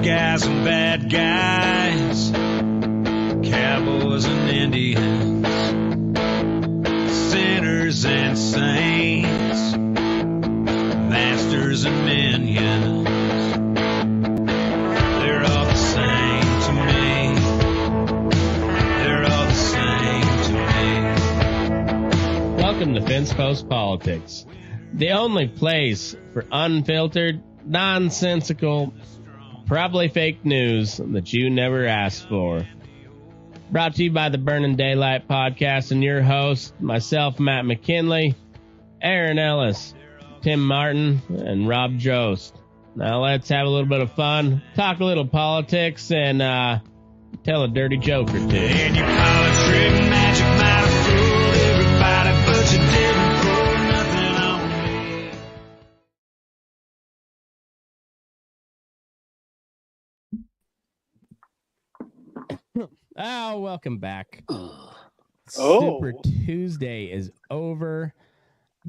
guys and bad guys, cowboys and Indians, sinners and saints, masters and minions. They're all the same to me. They're all the same to me. Welcome to Fence Post Politics, the only place for unfiltered, nonsensical, probably fake news that you never asked for. Brought to you by the Burnin Daylight Podcast and your host, myself, Matt McKinley, Aaron Ellis, Tim Martin, and Rob Drost. Now let's have a little bit of fun, talk a little politics, and tell a dirty joke or two. And your college trick magic might have fooled everybody, but you didn't fool nothing on me. Oh, welcome back. Oh. Super Tuesday is over.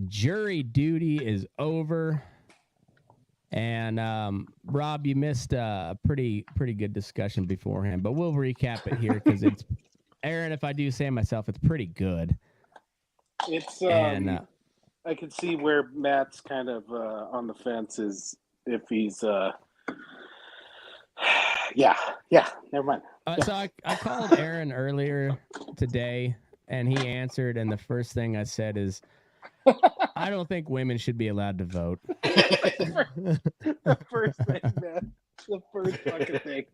Jury duty is over. And Rob, you missed a pretty good discussion beforehand, but we'll recap it here because it's Aaron. If I do say myself, it's pretty good. It's And I can see where Matt's kind of on the fence is if he's yeah, never mind. So I called Aaron earlier today, and he answered, and the first thing I said is, I don't think women should be allowed to vote. The first thing, man. The first fucking thing.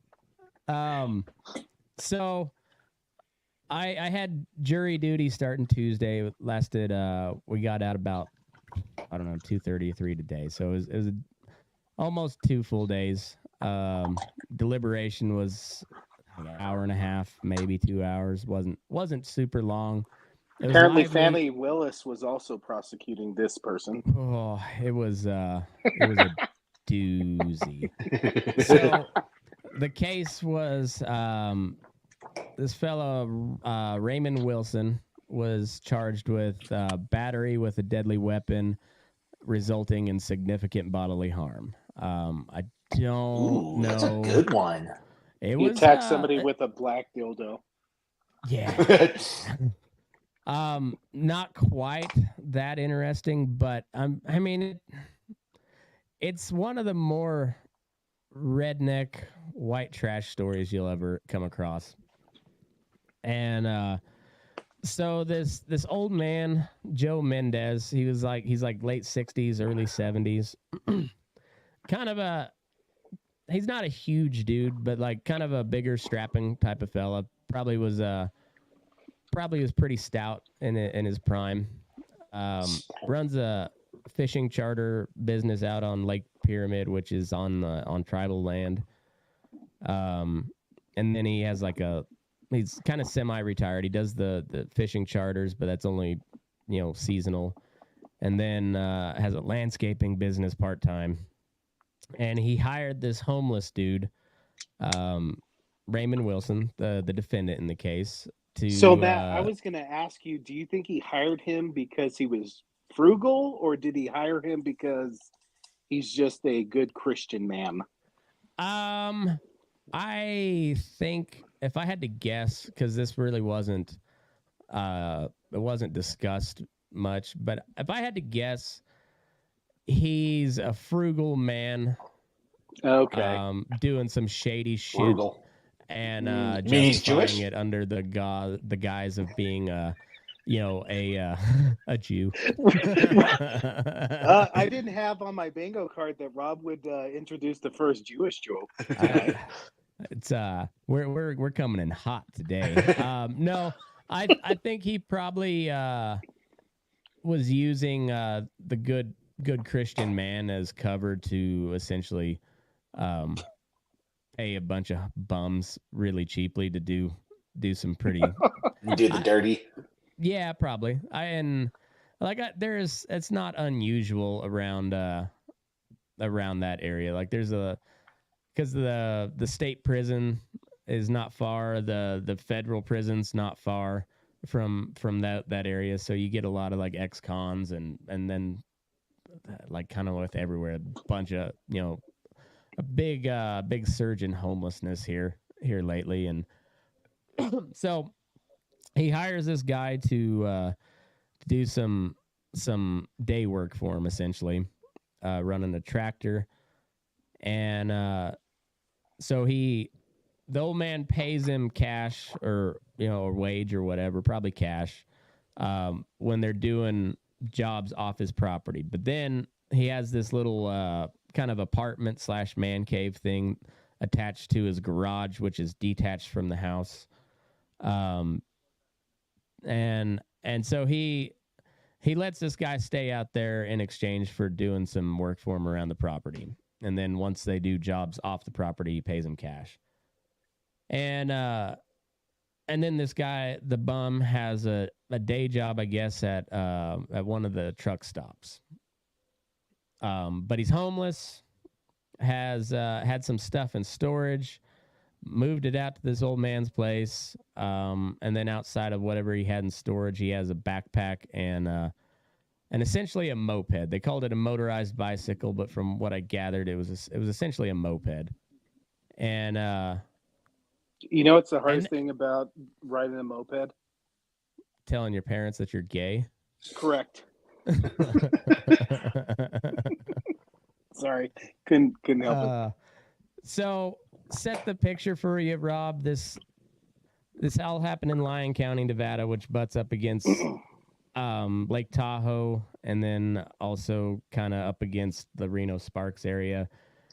So I had jury duty starting Tuesday. It lasted, we got out about, 2:30, 3 today. So it was almost 2 full days. Deliberation was an hour and a half, maybe 2 hours. Wasn't super long. Apparently, Family Willis was also prosecuting this person. Oh, it was a doozy. So the case was this fellow Raymond Wilson was charged with battery with a deadly weapon resulting in significant bodily harm. I don't know. That's a good one. He attacked somebody with a black dildo. Yeah. Not quite that interesting, but it's one of the more redneck white trash stories you'll ever come across. And so this old man, Joe Mendez, he's like late 60s, early 70s. He's not a huge dude, but like kind of a bigger strapping type of fella. Probably was pretty stout in his prime. Runs a fishing charter business out on Lake Pyramid, which is on tribal land. And then he has he's kind of semi-retired. He does the fishing charters, but that's only, seasonal. And then has a landscaping business part-time. And he hired this homeless dude, Raymond Wilson, the defendant in the case. So, Matt, I was going to ask you, do you think he hired him because he was frugal, or did he hire him because he's just a good Christian man? I think if I had to guess, because this really wasn't discussed much, but if I had to guess, he's a frugal man. Okay. Doing some shady shit. Frugal. And he's justifying Jewish? it under the guise of being a Jew. I didn't have on my bingo card that Rob would introduce the first Jewish joke. It's we're coming in hot today. No, I think he probably was using the good Christian man as cover to essentially pay a bunch of bums really cheaply to do some pretty Do the dirty. Yeah, probably. It's not unusual around that area. Like because the state prison is not far, the federal prison's not far from that area, so you get a lot of like ex-cons and then like kind of with everywhere, a bunch of big surge in homelessness here lately, and so he hires this guy to do some day work for him, essentially, running a tractor, and so the old man pays him cash or a wage or whatever, probably cash, when they're doing jobs off his property. But then he has this little kind of apartment / man cave thing attached to his garage, which is detached from the house. And so he lets this guy stay out there in exchange for doing some work for him around the property. And then once they do jobs off the property, he pays him cash. And then this guy, the bum, has a day job, I guess, at one of the truck stops. But he's homeless, has had some stuff in storage, moved it out to this old man's place, and then outside of whatever he had in storage, he has a backpack and essentially a moped. They called it a motorized bicycle, but from what I gathered, it was essentially a moped. And what's the hardest thing about riding a moped? Telling your parents that you're gay. Correct. Sorry, couldn't help it. So set the picture for you, Rob. This all happened in Lyon County, Nevada, which butts up against Lake Tahoe, and then also kind of up against the Reno Sparks area.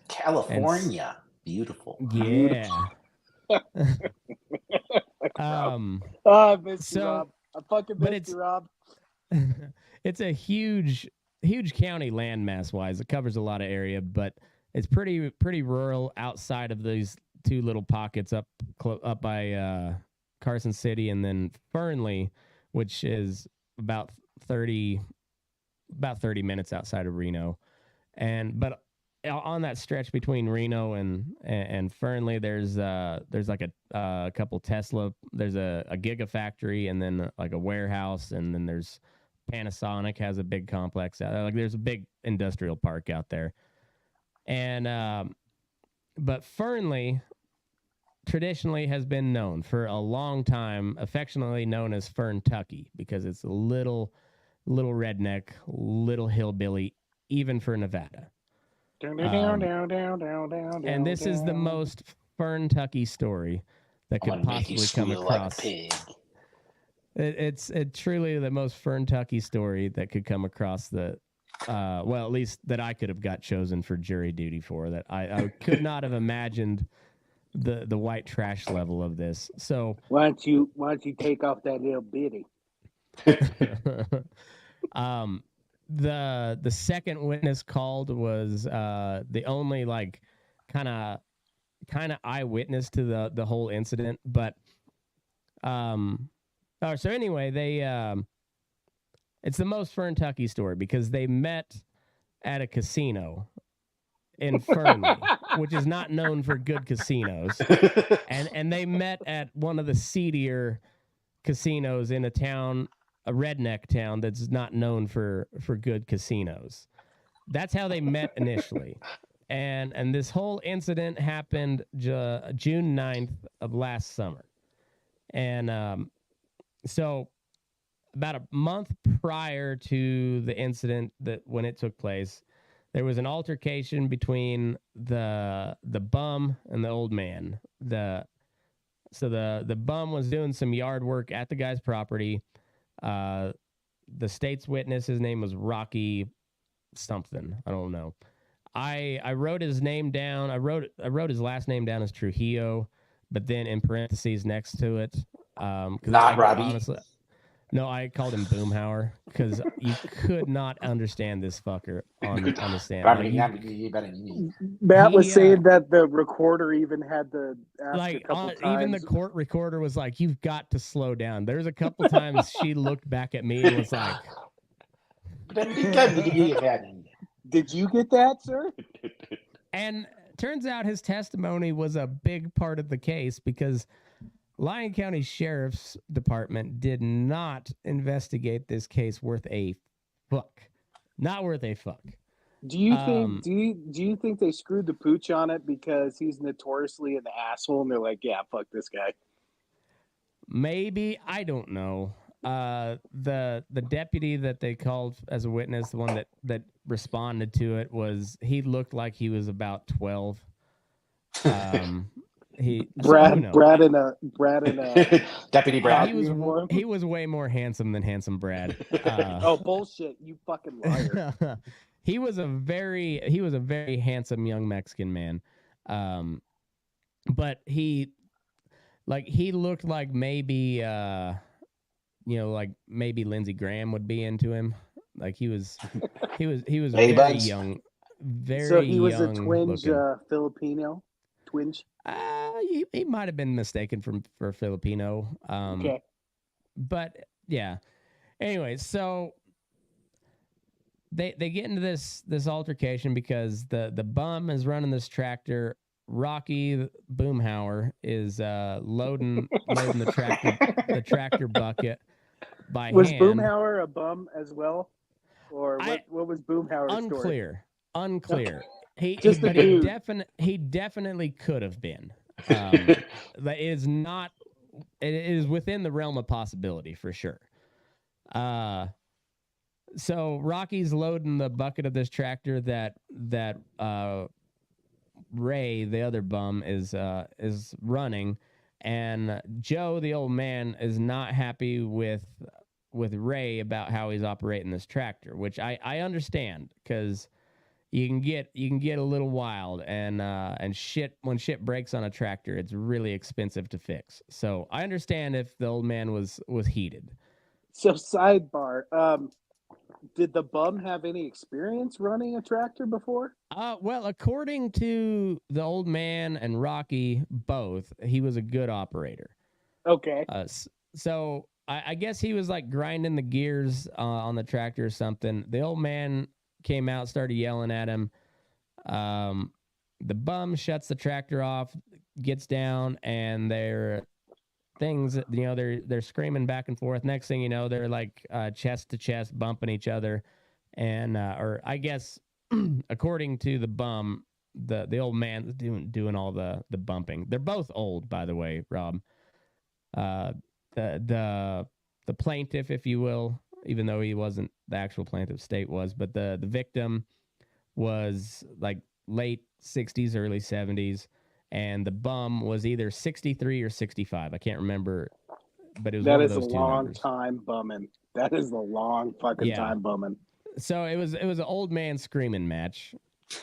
California, beautiful. Yeah. I missed you, Rob. I fucking missed you, Rob. It's a huge county landmass wise. It covers a lot of area, but it's pretty rural outside of these two little pockets up by Carson City, and then Fernley, which is about 30 minutes outside of Reno. But on that stretch between Reno and Fernley, there's like a couple Tesla. There's a gigafactory, and then like a warehouse, and then there's Panasonic has a big complex out there. Like there's a big industrial park out there. And but Fernley traditionally has been known for a long time, affectionately known as Ferntucky, because it's a little redneck, little hillbilly, even for Nevada. And this is the most Ferntucky story that could possibly come across. Like It's truly the most Ferntucky story that could come across the, well, at least that I could have got chosen for jury duty for. That I could not have imagined the white trash level of this. So why don't you take off that little bitty? The second witness called was the only like kind of eyewitness to the whole incident, but so anyway, it's the most Ferntucky story because they met at a casino in Fernley, which is not known for good casinos, and they met at one of the seedier casinos in a redneck town that's not known for good casinos. That's how they met initially. And this whole incident happened June 9th of last summer. And so about a month prior to the incident when it took place, there was an altercation between the bum and the old man. The bum was doing some yard work at the guy's property. The state's witness, his name was Rocky something. I don't know. I wrote his name down. I wrote his last name down as Trujillo, but then in parentheses next to it. Not Robbie. Honestly, no, I called him Boomhauer because you could not understand this fucker on the stand. Matt was saying that the recorder even had to ask a couple times. Even the court recorder was like, "You've got to slow down." There's a couple times she looked back at me and was like, "Did you get that, sir?" And turns out his testimony was a big part of the case because Lyon County Sheriff's Department did not investigate this case worth a fuck. Not worth a fuck. Do you think do you think they screwed the pooch on it because he's notoriously an asshole and they're like, yeah, fuck this guy? Maybe, I don't know. The deputy that they called as a witness, the one that responded to it, he looked like he was about 12. Brad and a Deputy Brad. He was way more handsome than handsome Brad. Oh, bullshit! You fucking liar. He was a very handsome young Mexican man, but he looked like maybe like maybe Lindsey Graham would be into him. Like he was Hey, very young, So he was young a twinge looking. Filipino. Twinge. He might have been mistaken for Filipino. Okay. But yeah. Anyway, so they get into this altercation because the bum is running this tractor. Rocky Boomhauer is loading the tractor bucket by Was hand. Boomhauer a bum as well, or what was Boomhauer's story? Unclear. Okay. He definitely could have been. It is not. It is within the realm of possibility for sure. So Rocky's loading the bucket of this tractor that Ray, the other bum, is running, and Joe, the old man, is not happy with Ray about how he's operating this tractor, which I understand, because you can get a little wild, and shit, when shit breaks on a tractor, it's really expensive to fix. So I understand if the old man was heated. So sidebar, did the bum have any experience running a tractor before? Well, according to the old man and Rocky both, he was a good operator. Okay. So I guess he was like grinding the gears on the tractor or something. The old man came out, started yelling at him. The bum shuts the tractor off, gets down, and they're screaming back and forth. Next thing you know, they're like chest to chest bumping each other, and or I guess according to the bum, the old man doing all the bumping. They're both old, by the way, Rob. The plaintiff, if you will, even though he wasn't the actual plaintiff, State was, but the victim was like late 60s, early 70s. And the bum was either 63 or 65. I can't remember, but it was one of those two numbers. That is a long time bumming. That is a long fucking time bumming. So it was an old man screaming match,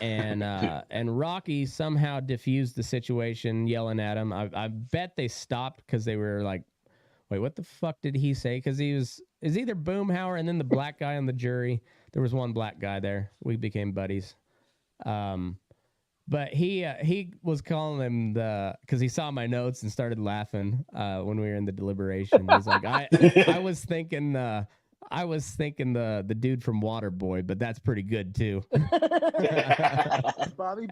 and Rocky somehow diffused the situation, yelling at him. I bet they stopped because they were like, "Wait, what the fuck did he say?" Because is either Boomhauer and then the black guy on the jury. There was one black guy there. We became buddies. But he was calling him because he saw my notes and started laughing when we were in the deliberation. He's like, I was thinking the dude from Waterboy, but that's pretty good too. Bobby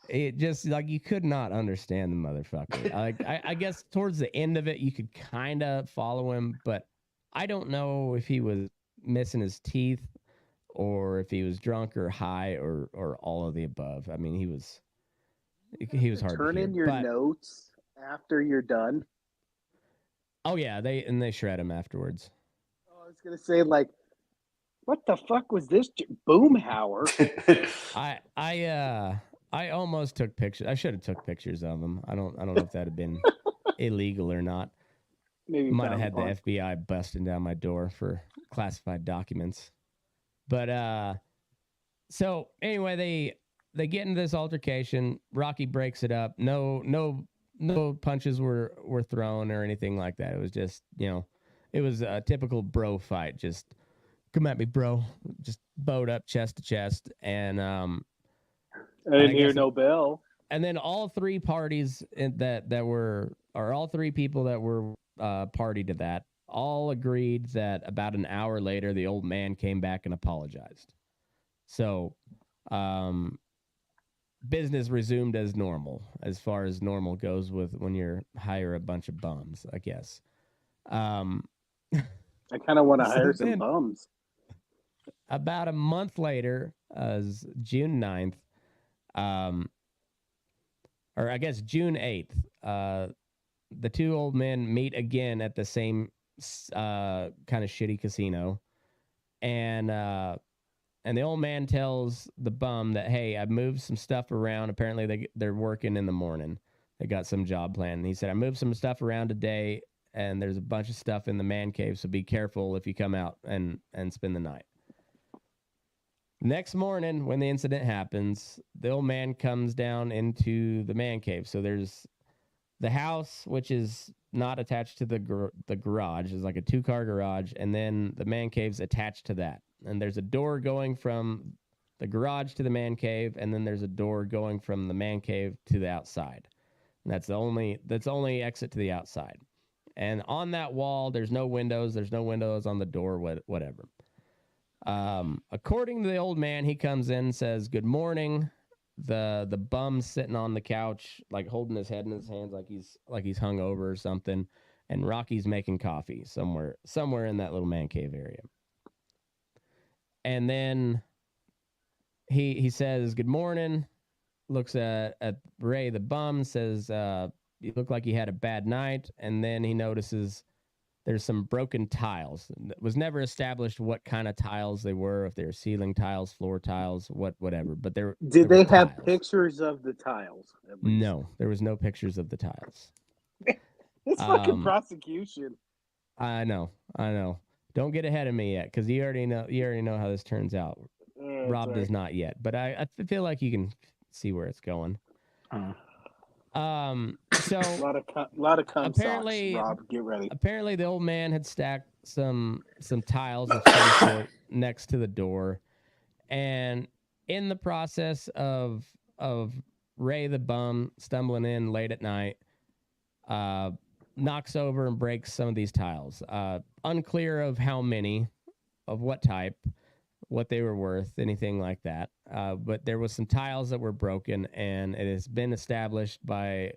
It just like you could not understand the motherfucker. Like I guess towards the end of it you could kind of follow him, but I don't know if he was missing his teeth, or if he was drunk or high or all of the above. I mean, he was hard to hear. Turn in your notes after you're done. Oh yeah, they shred him afterwards. Oh, I was gonna say, like, what the fuck was this Boomhauer? I almost took pictures. I should have took pictures of him. I don't know if that had been illegal or not. Maybe might have had the FBI busting down my door for classified documents. But so anyway, they get into this altercation. Rocky breaks it up. No punches were thrown or anything like that. It was just, it was a typical bro fight. Just come at me, bro. Just bowed up chest to chest. And I didn't hear no bell. And then all three parties all three people that were party to that all agreed that about an hour later, the old man came back and apologized. So, business resumed as normal, as far as normal goes with when you hire a bunch of bums, I guess. I kind of want to hire some bums. about a month later, June 9th, or I guess June 8th, the two old men meet again at the same kind of shitty casino. And the old man tells the bum that, hey, I moved some stuff around. Apparently they're working in the morning. They got some job plan. And he said, I moved some stuff around today, and there's a bunch of stuff in the man cave, so be careful if you come out and spend the night. Next morning, when the incident happens, the old man comes down into the man cave. So there's the house, which is not attached to the garage. It's like a 2-car garage, and then the man cave's attached to that. And there's a door going from the garage to the man cave, and then there's a door going from the man cave to the outside. And that's the only exit to the outside. And on that wall, there's no windows. There's no windows on the door, whatever. According to the old man, he comes in and says, good morning. The bum's sitting on the couch, like holding his head in his hands, like he's hungover or something. And Rocky's making coffee somewhere in that little man cave area. And then he says, good morning, looks at Ray the bum, says, you look like you had a bad night. And then he notices there's some broken tiles. It was never established what kind of tiles they were, if they were ceiling tiles, floor tiles, whatever. But Did they have pictures of the tiles? No, there was no pictures of the tiles. It's fucking prosecution. I know. Don't get ahead of me yet, because you already know how this turns out. Rob does not yet, but I feel like you can see where it's going. So a lot of cum apparently, socks, Rob, get ready. Apparently, the old man had stacked some tiles of some sort next to the door, and in the process of Ray the bum stumbling in late at night, knocks over and breaks some of these tiles. Unclear of how many, of what type, what they were worth, anything like that. But there was some tiles that were broken, and it has been established by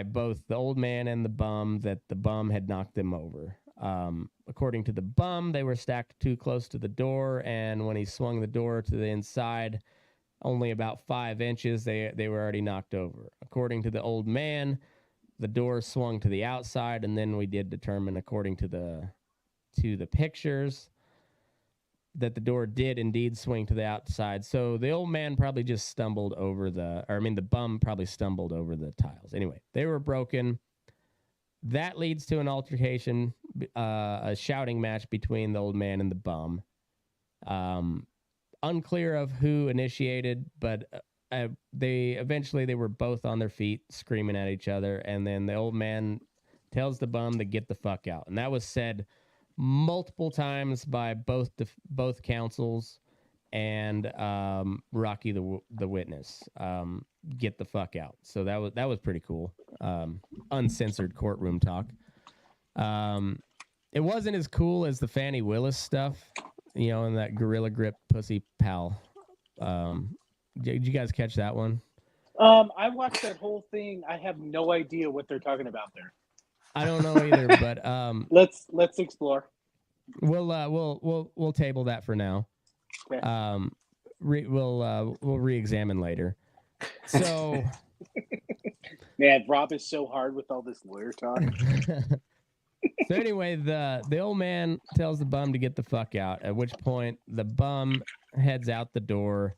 both the old man and the bum that the bum had knocked them over. According to the bum, they were stacked too close to the door, and when he swung the door to the inside, only about 5 inches, they were already knocked over. According to the old man, the door swung to the outside, and then we did determine, according to the pictures, that the door did indeed swing to the outside. So the old man probably just stumbled over the bum probably stumbled over the tiles. Anyway, they were broken. That leads to an altercation, a shouting match between the old man and the bum. Unclear of who initiated, but they were both on their feet screaming at each other, and then the old man tells the bum to get the fuck out. And that was said multiple times by both counsels and Rocky the witness. Get the fuck out. So that was pretty cool. Uncensored courtroom talk. It wasn't as cool as the Fannie Willis stuff, and that Gorilla Grip Pussy Pal. Did you guys catch that one? I watched that whole thing. I have no idea what they're talking about there. I don't know either, but let's explore. We'll table that for now. Okay. We'll re-examine later. So, man, Rob is so hard with all this lawyer talk. So anyway, the old man tells the bum to get the fuck out, at which point the bum heads out the door,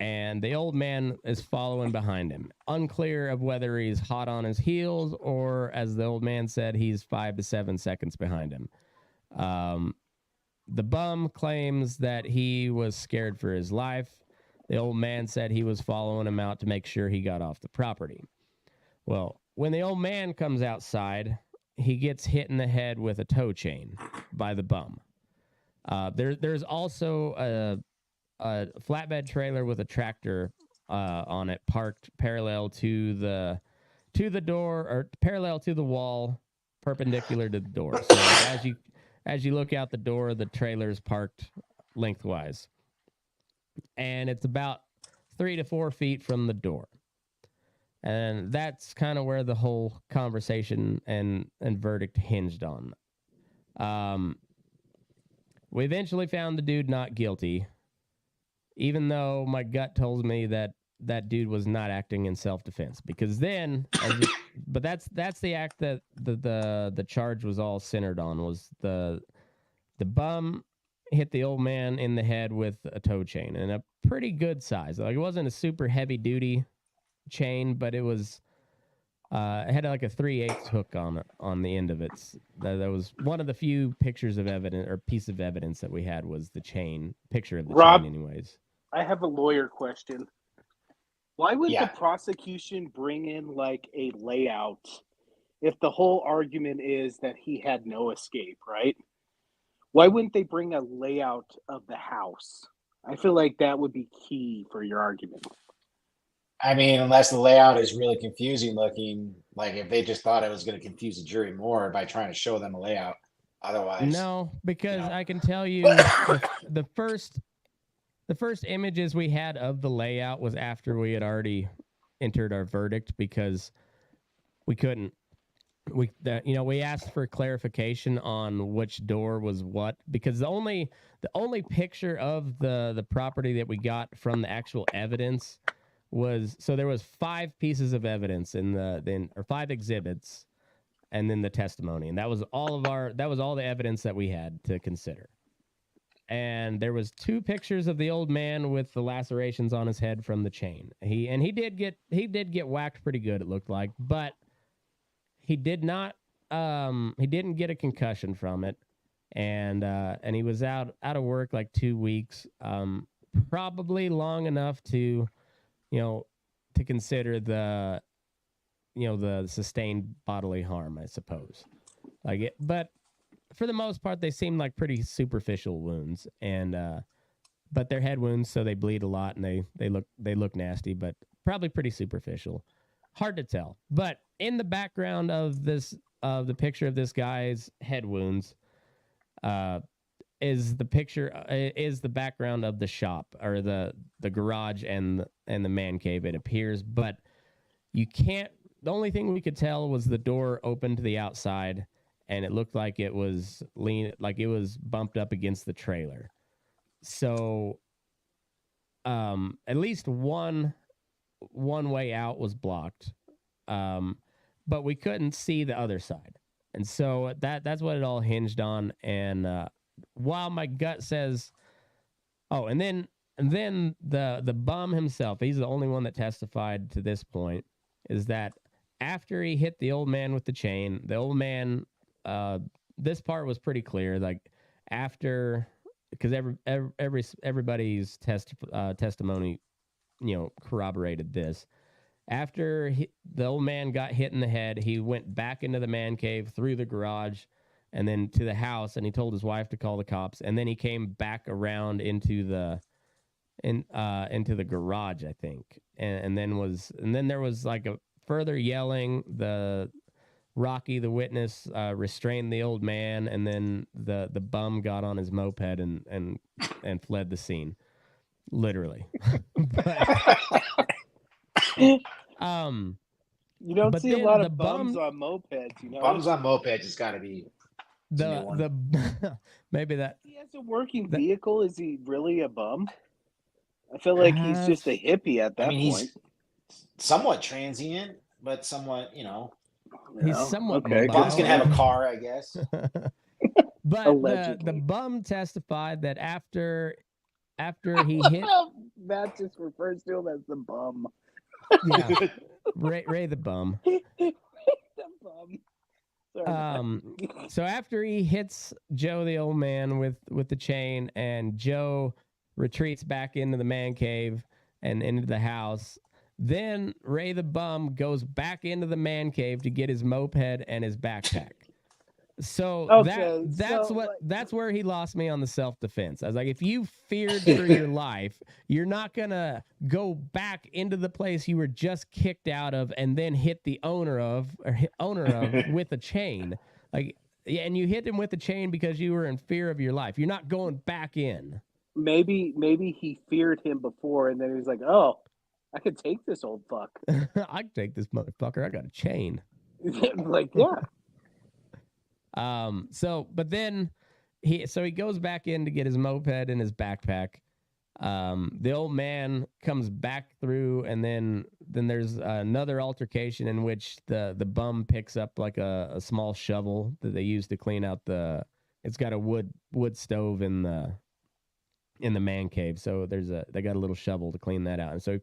and the old man is following behind him. Unclear of whether he's hot on his heels or, as the old man said, he's 5 to 7 seconds behind him. The bum claims that he was scared for his life. The old man said he was following him out to make sure he got off the property. Well, when the old man comes outside, he gets hit in the head with a tow chain by the bum. There's also a flatbed trailer with a tractor on it, parked parallel to the door, or parallel to the wall, perpendicular to the door. So as you look out the door, the trailer is parked lengthwise, and it's about 3 to 4 feet from the door. And that's kind of where the whole conversation and verdict hinged on. we eventually found the dude not guilty, even though my gut tells me that that dude was not acting in self-defense. Because then, but that's the act that the charge was all centered on, was the bum hit the old man in the head with a tow chain, and a pretty good size. Like, it wasn't a super heavy duty chain, but it was it had like a 3/8 hook on the end of it. That was one of the few pictures of evidence, or piece of evidence, that we had, was the picture of the Rob, chain anyways. I have a lawyer question. Why would Yeah. the prosecution bring in like a layout if the whole argument is that he had no escape, right? Why wouldn't they bring a layout of the house? I feel like that would be key for your argument. I mean, unless the layout is really confusing looking, like if they just thought it was going to confuse the jury more by trying to show them a layout. Otherwise, No, because you know. I can tell you the first images we had of the layout was after we had already entered our verdict, because we couldn't. We asked for clarification on which door was what, because the only picture of the property that we got from the actual evidence was, so there was 5 pieces of evidence or 5 exhibits, and then the testimony, and that was all the evidence that we had to consider. And there was 2 pictures of the old man with the lacerations on his head from the chain. He did get whacked pretty good, it looked like, but he didn't get a concussion from it, and he was out of work like 2 weeks, probably long enough to consider the sustained bodily harm, I suppose. But for the most part, they seem like pretty superficial wounds, and but they're head wounds, so they bleed a lot, and they look nasty, but probably pretty superficial. Hard to tell. But in the background of the picture of this guy's head wounds, is the background of the shop, or the garage and the man cave, it appears. But you can't. The only thing we could tell was the door open to the outside, and it looked like it was bumped up against the trailer. So, at least one way out was blocked, but we couldn't see the other side, and so that's what it all hinged on. And while my gut says, and then the bum himself, he's the only one that testified to this point, is that after he hit the old man with the chain, the old man, this part was pretty clear, like after, because everybody's testimony, corroborated this. After the old man got hit in the head, he went back into the man cave, through the garage, and then to the house, and he told his wife to call the cops, and then he came back around into the garage, I think, and then there was like a further yelling. The Rocky, the witness, restrained the old man, and then the bum got on his moped and fled the scene, literally. You don't but see a then lot the of bums on mopeds, Bums on mopeds has got to be maybe that he has a working vehicle. Is he really a bum? I feel like he's just a hippie at that point. He's somewhat transient, but somewhat, he's somewhat okay. Bums can have a car, I guess. But the bum testified that after he hit, Matt just refers to him as the bum. Yeah, Ray the bum. The bum. Sorry, So after he hits Joe the old man with the chain, and Joe retreats back into the man cave and into the house, then Ray the bum goes back into the man cave to get his moped and his backpack. So that's where he lost me on the self-defense. I was like, if you feared for your life, you're not gonna go back into the place you were just kicked out of and then hit the owner of with a chain. Like, yeah, and you hit him with the chain because you were in fear of your life. You're not going back in. Maybe he feared him before, and then he's like, "Oh, I could take this old fuck. I can take this motherfucker. I got a chain." Like, yeah. But then he goes back in to get his moped and his backpack. The old man comes back through, and then there's another altercation in which the bum picks up like a small shovel that they use to clean out it's got a wood stove in the man cave, so they got a little shovel to clean that out, and so he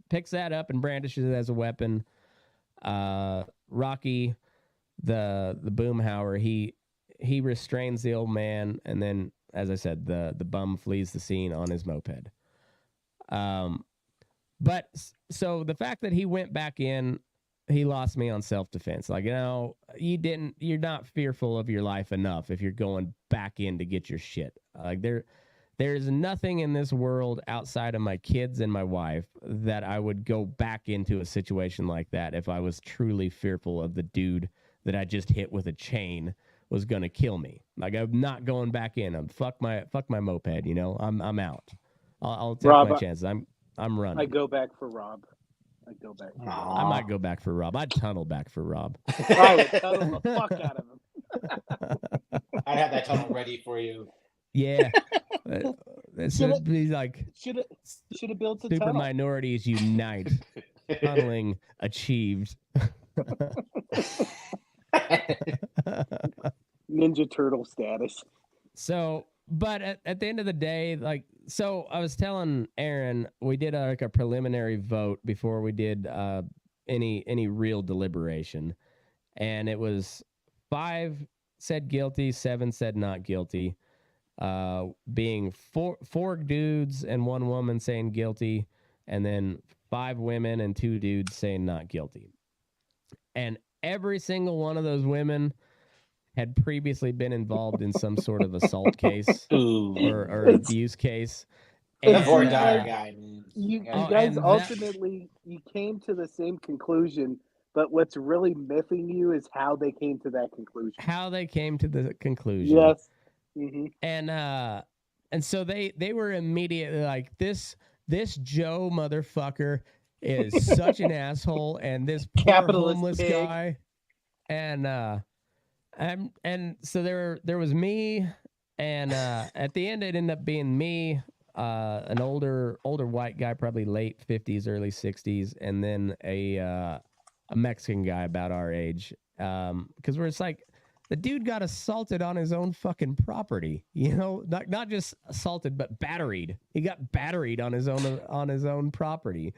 picks that up and brandishes it as a weapon. Rocky, the boomhauer, he restrains the old man, and then, as I said, the bum flees the scene on his moped. But so the fact that he went back in, he lost me on self-defense. Like, you're not fearful of your life enough if you're going back in to get your shit. Like, there's nothing in this world outside of my kids and my wife that I would go back into a situation like that if I was truly fearful of the dude that I just hit with a chain was going to kill me. Like, I'm not going back in. Fuck my moped, I'm out. I'll take Rob, my chances. I'm running. I go back for Rob. I might go back for Rob. I'd tunnel back for Rob. I would tunnel the fuck out of him. I'd have that tunnel ready for you. Yeah. It should be like Should have built a super tunnel. minorities unite. Tunneling achieved. Ninja Turtle status. So, but at the end of the day, like, so I was telling Aaron, we did a preliminary vote before we did any real deliberation, and it was 5 said guilty, 7 said not guilty, being four dudes and 1 woman saying guilty, and then 5 women and 2 dudes saying not guilty. And every single one of those women had previously been involved in some sort of assault case or abuse case. The poor dire guy, man. You guys ultimately you came to the same conclusion, but what's really miffing you is how they came to that conclusion. How they came to the conclusion. Yes. Mm-hmm. And so they were immediately like, this Joe motherfucker is such an asshole, and this poor Capitalist homeless pig. guy. And so there was me, and at the end it ended up being me, an older white guy, probably late 50s, early 60s, and then a Mexican guy about our age. Because we're just like, the dude got assaulted on his own fucking property, not just assaulted, but batteried. He got batteried on his own property.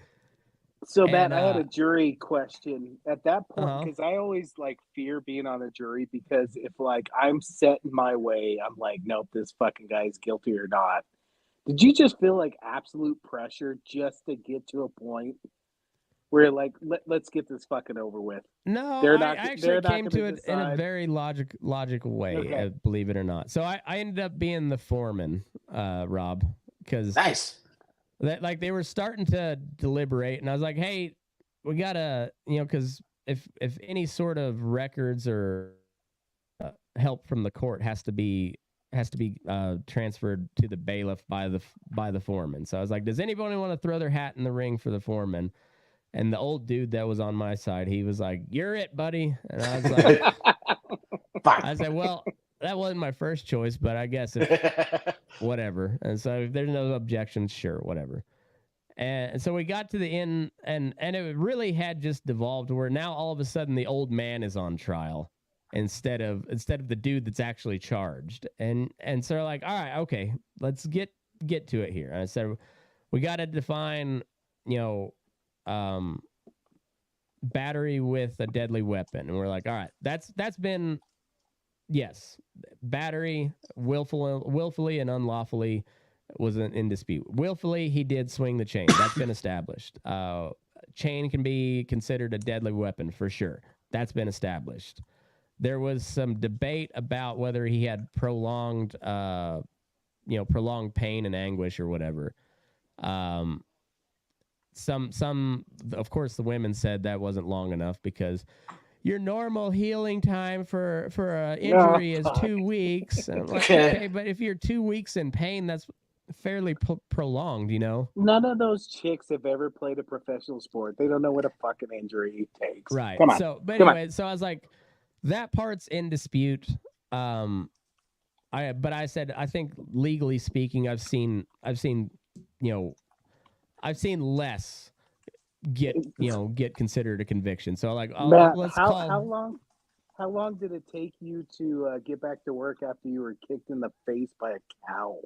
So, Matt, I had a jury question at that point, because Uh-huh. I always fear being on a jury, because if I'm set in my way, I'm like, nope, this fucking guy is guilty or not. Did you just feel absolute pressure just to get to a point where let's get this fucking over with? No, They're I not- actually they're not came gonna to it in a decide. very logical way, Okay. believe it or not. So I ended up being the foreman, Rob, because Nice. they were starting to deliberate, and I was like, hey, we gotta, because if any sort of records or help from the court has to be transferred to the bailiff by the foreman. So I was like, does anybody want to throw their hat in the ring for the foreman? And the old dude that was on my side, he was like, you're it, buddy. And I was like, I said, well, that wasn't my first choice, but I guess whatever. And so if there's no objections, sure, whatever. And so we got to the end, and it really had just devolved where now all of a sudden the old man is on trial instead of the dude that's actually charged. And so we're like, all right, okay, let's get to it here. And I said, we got to define, battery with a deadly weapon. And we're like, all right, that's been, yes, battery willfully and unlawfully was in dispute. Willfully, he did swing the chain. That's been established. Chain can be considered a deadly weapon for sure. That's been established. There was some debate about whether he had prolonged pain and anguish or whatever. Some, of course, the women said that wasn't long enough because your normal healing time for an injury is 2 weeks. And I'm like, okay, but if you're 2 weeks in pain, that's fairly prolonged, None of those chicks have ever played a professional sport. They don't know what a fucking injury takes. Right. Come on. So, but Come on. anyway, so I was like, that part's in dispute. I said, I think legally speaking, I've seen less get considered a conviction. So like, Matt, let's how call. how long did it take you to get back to work after you were kicked in the face by a cow?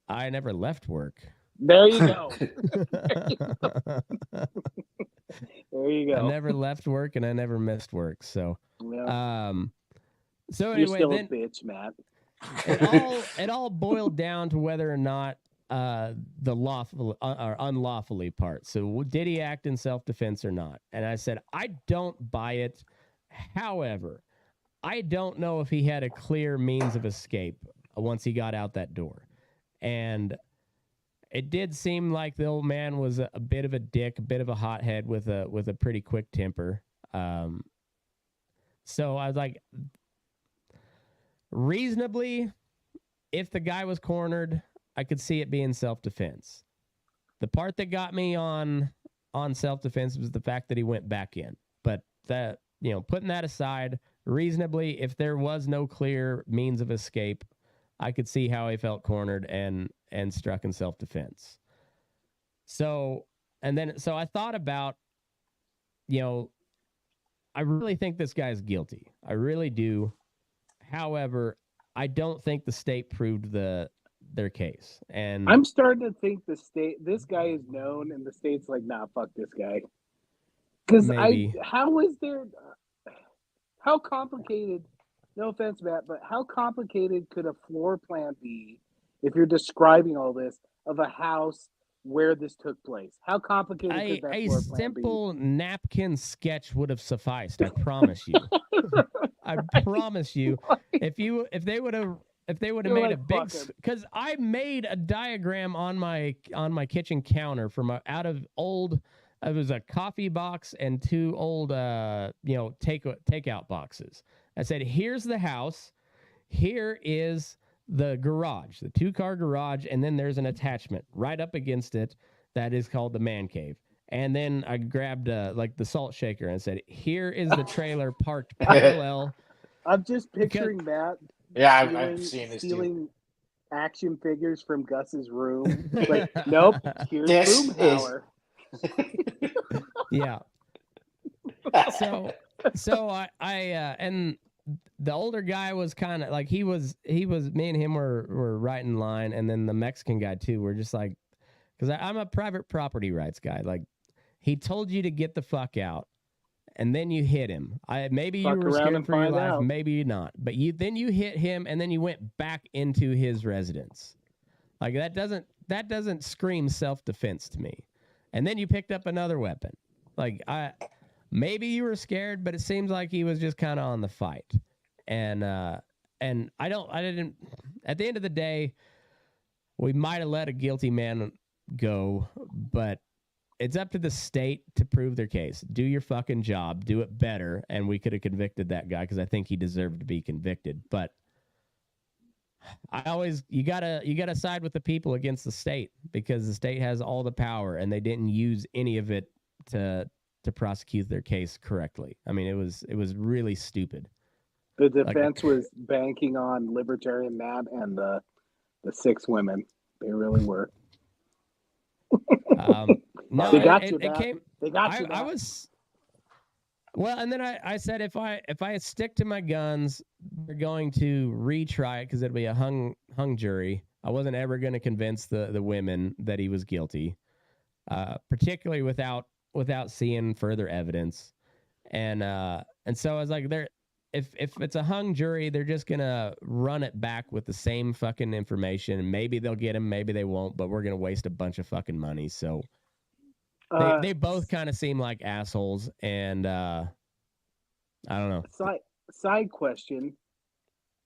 I never left work. There you go. There you go. I never left work and I never missed work. So, Yeah. So You're anyway, still then a bitch, Matt. it all boiled down to whether or not the lawful or unlawfully part. So did he act in self-defense or not? And I said, I don't buy it. However, I don't know if he had a clear means of escape once he got out that door. And it did seem like the old man was a bit of a dick, a bit of a hothead with a pretty quick temper. So I was like, reasonably, if the guy was cornered, I could see it being self-defense. The part that got me on self-defense was the fact that he went back in. But that, putting that aside, reasonably, if there was no clear means of escape, I could see how he felt cornered and struck in self-defense. So I thought about, I really think this guy's guilty. I really do. However, I don't think the state proved their case. And I'm starting to think this guy is known and the state's like, nah, fuck this guy. Because how complicated, no offense, Matt, but how complicated could a floor plan be if you're describing all this of a house where this took place? How complicated could that floor plan be? A simple napkin sketch would have sufficed. I promise you. I promise you. If they would have made like, a big, because I made a diagram on my kitchen counter from out of old. It was a coffee box and two old takeout boxes. I said, here's the house, here is the garage, the 2-car garage, and then there's an attachment right up against it that is called the man cave. And then I grabbed the salt shaker and said, here is the trailer parked parallel. I'm just picturing Matt. Yeah, I've seen this stealing action figures from Gus's room. Like, nope, here's Boomhauer. Yeah. So I and the older guy was kind of like he was me and him were right in line, and then the Mexican guy too. We're just like, because I'm a private property rights guy. Like, he told you to get the fuck out, and then you hit him. Maybe you were scared for your life, maybe not. But then you hit him, and then you went back into his residence. Like, that doesn't scream self-defense to me. And then you picked up another weapon. Like, maybe you were scared, but it seems like he was just kind of on the fight. And I didn't. At the end of the day, we might have let a guilty man go, but it's up to the state to prove their case. Do your fucking job. Do it better, and we could have convicted that guy because I think he deserved to be convicted. But you gotta side with the people against the state, because the state has all the power, and they didn't use any of it to prosecute their case correctly. I mean, it was really stupid. The defense was banking on Libertarian Matt and the 6 women. They really were. No, they got you. They got you. I was. Well, and then I said if I stick to my guns, they're going to retry it because it'll be a hung jury. I wasn't ever going to convince the women that he was guilty, particularly without seeing further evidence, and so I was like, if it's a hung jury, they're just gonna run it back with the same fucking information, and maybe they'll get him, maybe they won't, but we're gonna waste a bunch of fucking money. So they both kind of seem like assholes, and I don't know. Side question: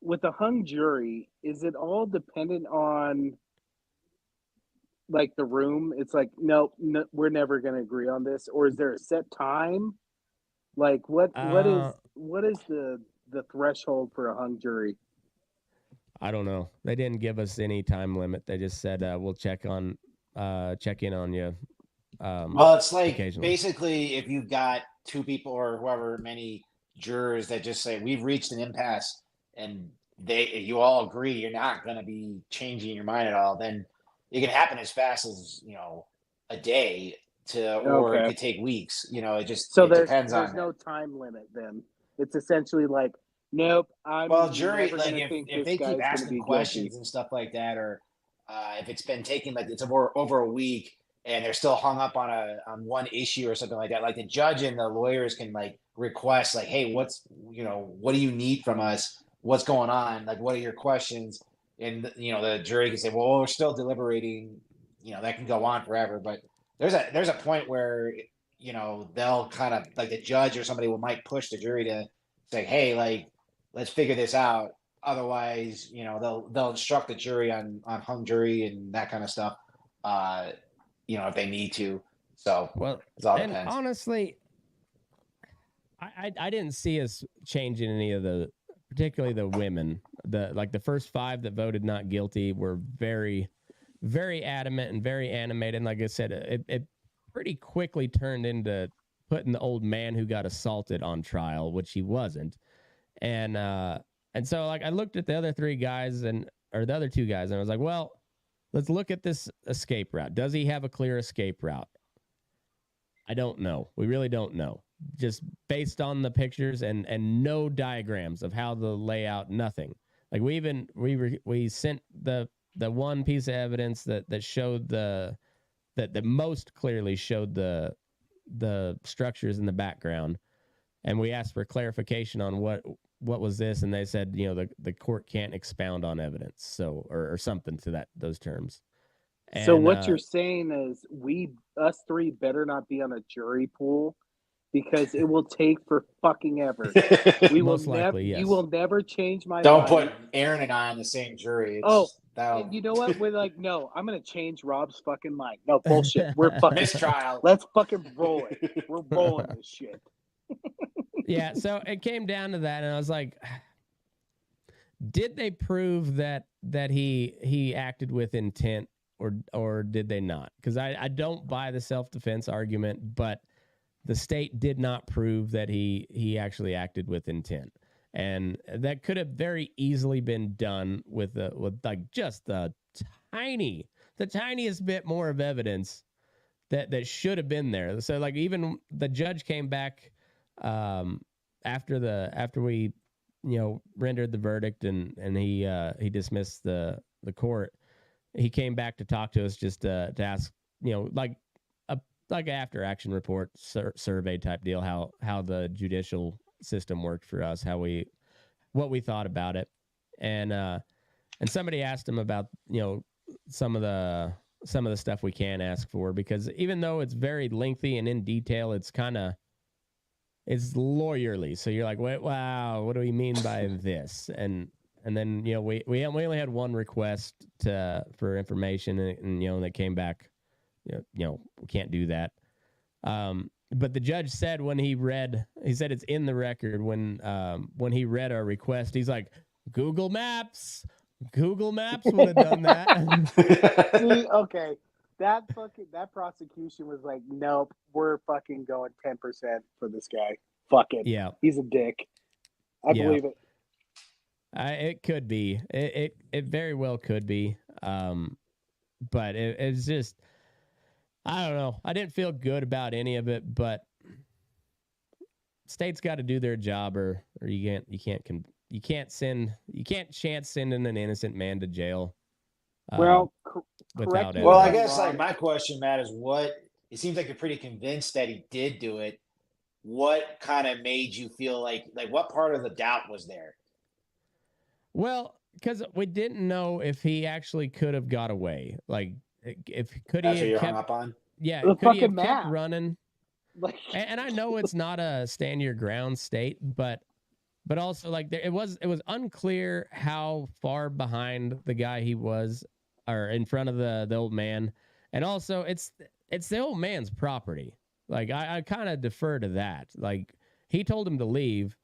with a hung jury, is it all dependent on like the room? It's like, no, we're never gonna agree on this, or is there a set time? Like what is the threshold for a hung jury? I don't know. They didn't give us any time limit. They just said we'll check in on you. Well, it's like basically if you've got 2 people or however many jurors that just say we've reached an impasse and you all agree you're not going to be changing your mind at all, then it can happen as fast as, a day or it Okay. could take weeks. It there's depends on no time limit then. It's essentially like, nope, I'm jury, never like gonna think if this they guy's keep gonna asking be questions guilty. and stuff like that, or if it's been taking like it's over a week and they're still hung up on one issue or something like that, like the judge and the lawyers can like request like, hey, what do you need from us? What's going on? Like, what are your questions? And the jury can say, well, we're still deliberating. That can go on forever. But there's a point where they'll kind of like the judge or somebody might push the jury to say, hey, like, let's figure this out. Otherwise, they'll instruct the jury on hung jury and that kind of stuff. If they need to. So it all depends. Honestly, I didn't see us changing any of particularly the women. The first 5 that voted not guilty were very, very adamant and very animated. And like I said, it pretty quickly turned into putting the old man who got assaulted on trial, which he wasn't. And so like I looked at the other 3 guys or the other 2 guys, and I was like, well, let's look at this escape route. Does he have a clear escape route? I don't know. We really don't know. Just based on the pictures and no diagrams of how the layout, nothing. Like we sent the one piece of evidence that showed that most clearly showed the structures in the background, and we asked for clarification on what was this, and they said the court can't expound on evidence, so or something to those terms. And, so what you're saying is us 3 better not be on a jury pool, because it will take for fucking ever. We will never. Yes. You will never change my mind. Don't put Aaron and I on the same jury. And you know what? We're like, no, I'm gonna change Rob's fucking mind. No bullshit. We're fucking mistrial. Let's fucking roll it. We're rolling this shit. Yeah. So it came down to that, and I was like, did they prove that he acted with intent, or did they not? Because I don't buy the self-defense argument, but the state did not prove that he actually acted with intent, and that could have very easily been done with like just the tiniest bit more of evidence that should have been there. So like even the judge came back after we rendered the verdict and he dismissed the court. He came back to talk to us just to ask like after action report survey type deal, how the judicial system worked for us, what we thought about it. And somebody asked him about, some of the stuff we can ask for, because even though it's very lengthy and in detail, it's it's lawyerly. So you're like, wait, wow, what do we mean by this? And then, we only had one request for information and they came back, we can't do that. But the judge said he said it's in the record when he read our request, he's like, Google Maps would have done that. See, okay. That prosecution was like, nope, we're fucking going 10% for this guy. Fuck it. Yeah. He's a dick. I believe it. It could be. It very well could be. But it's just, I don't know. I didn't feel good about any of it, but state's got to do their job, or you can't chance sending an innocent man to jail. Well, without correct. Well, I guess like my question, Matt, is it seems like you're pretty convinced that he did do it. What kind of made you feel like what part of the doubt was there? Well, because we didn't know if he actually could have got away. Like, if could he have hung up on? Yeah, the could he have fucking kept map. running? Like, and I know it's not a stand your ground state, but also like it was unclear how far behind the guy he was, or in front of the old man, and also it's the old man's property. Like I kind of defer to that. Like he told him to leave,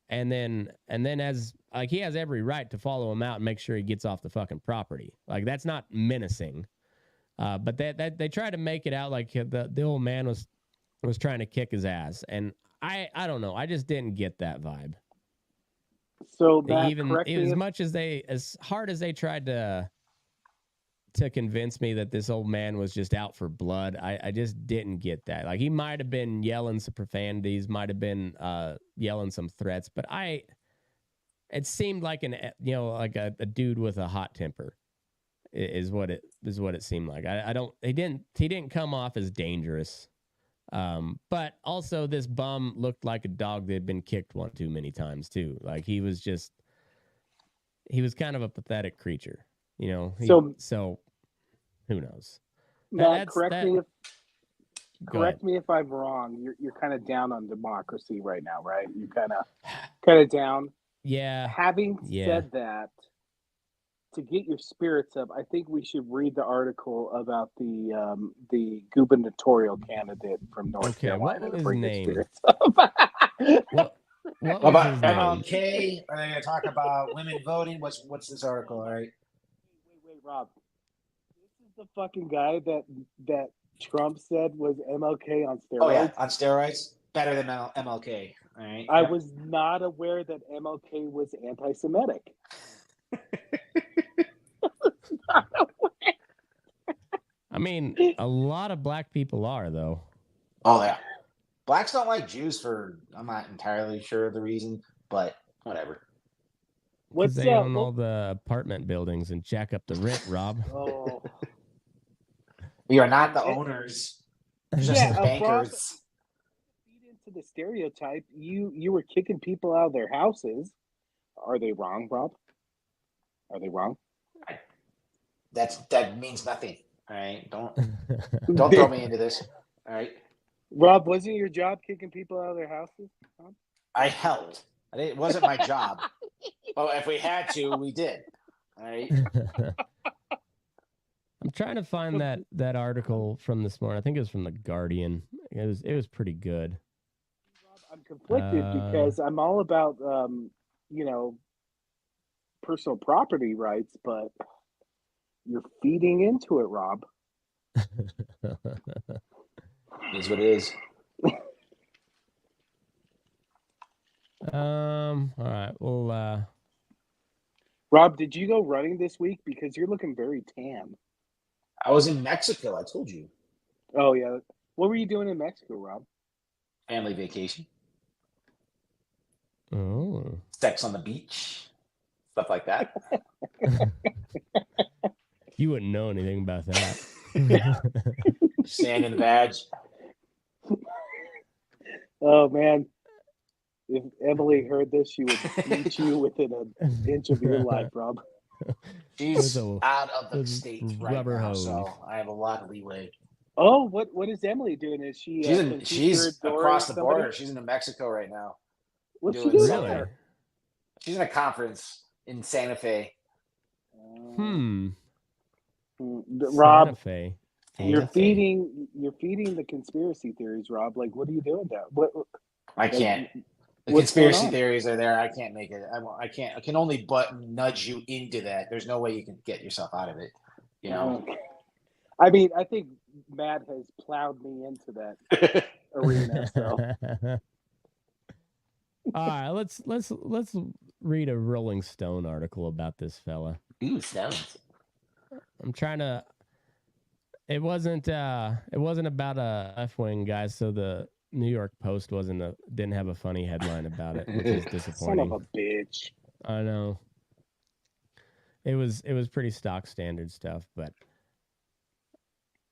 and then as like he has every right to follow him out and make sure he gets off the fucking property. Like that's not menacing. But they try to make it out like the old man was trying to kick his ass, and I don't know. I just didn't get that vibe. So Matt, correct me as if- much as hard as they tried to convince me that this old man was just out for blood, I just didn't get that. Like, he might have been yelling some profanities, might have been yelling some threats, but it seemed like like a dude with a hot temper is what it seemed like. He didn't come off as dangerous. But also this bum looked like a dog that had been kicked one too many times too. Like, he was kind of a pathetic creature, so who knows? Matt, correct me if I'm wrong. You're kind of down on democracy right now, right? You're kind of down. Yeah. Having said that, to get your spirits up, I think we should read the article about the gubernatorial candidate from North Carolina. What was to bring his your name? spirits up. What What was about his name? MLK? Are they going to talk about women voting? What's this article? All right. Wait, Rob. This is the fucking guy that Trump said was MLK on steroids. Oh yeah, on steroids, better than MLK. All right. I was not aware that MLK was anti-Semitic. I mean, a lot of black people are, though. Oh yeah. Blacks don't like Jews I'm not entirely sure of the reason, but whatever. Because they own all the apartment buildings and jack up the rent, Rob. Oh. We are not the owners. Just Yeah, the bankers. Feed into the stereotype. You were kicking people out of their houses. Are they wrong, Rob? Are they wrong? That means nothing. All right. Don't throw me into this. All right. Rob, wasn't your job kicking people out of their houses? Huh? I helped. It wasn't my job. But if we had to, we did. All right. I'm trying to find that article from this morning. I think it was from The Guardian. It was pretty good. Rob, I'm conflicted because I'm all about personal property rights, but you're feeding into it, Rob. It is what it is. All right. Well, Rob, did you go running this week? Because you're looking very tan. I was in Mexico. I told you. Oh yeah. What were you doing in Mexico, Rob? Family vacation. oh, Sex on the beach. Stuff like that. you wouldn't know anything about that. Sand in the badge. Oh man. If Emily heard this, she would beat you within an inch of your life, Rob. She's With a- out of the with state rubber right now, hose. so I have a lot of leeway. Oh, what is Emily doing? Is she? She's across the border. She's in New Mexico right now. What's she doing doing Really? there? She's in a conference in Santa Fe. Rob, Santa Fe. you're Santa Fe. feeding the conspiracy theories, Rob. Like, what are you doing there? What? I can't. The What's going conspiracy on? theories are there. I can't make it. I can't. I can only nudge you into that. There's no way you can get yourself out of it. You know. I mean, I think Matt has plowed me into that arena. So. All right, let's read a Rolling Stone article about this fella. Ooh, sounds. I'm trying to. It wasn't about a F-wing, guys. So the New York Post didn't have a funny headline about it, which is Son disappointing. of a bitch. I know. It was pretty stock standard stuff, but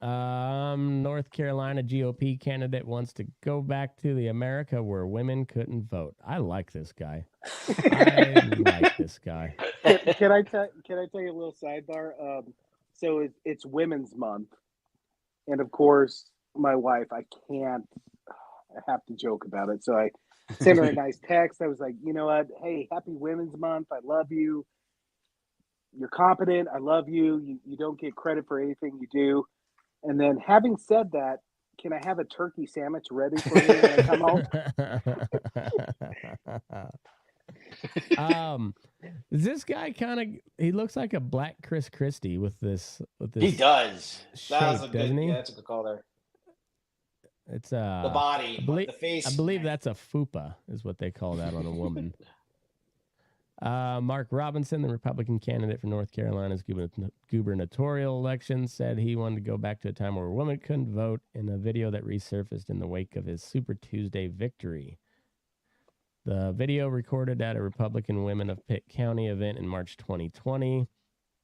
North Carolina GOP candidate wants to go back to the America where women couldn't vote. I like this guy. I like this guy. Can I tell you a little sidebar? So it's Women's Month, and of course, my wife. I have to joke about it. So I sent her a nice text. I was like, you know what? Hey, happy Women's Month. I love you. You're competent. I love you. You don't get credit for anything you do. And then, having said that, can I have a turkey sandwich ready for me when I come home? This guy he looks like a black Chris Christie with this. He does. Shape, That was a good, doesn't he? yeah, that's a good call there. It's The body, I believe, the face. I believe that's a fupa is what they call that on a woman. Mark Robinson, the Republican candidate for North Carolina's gubernatorial election, said he wanted to go back to a time where women couldn't vote in a video that resurfaced in the wake of his Super Tuesday victory. The video, recorded at a Republican Women of Pitt County event in March 2020,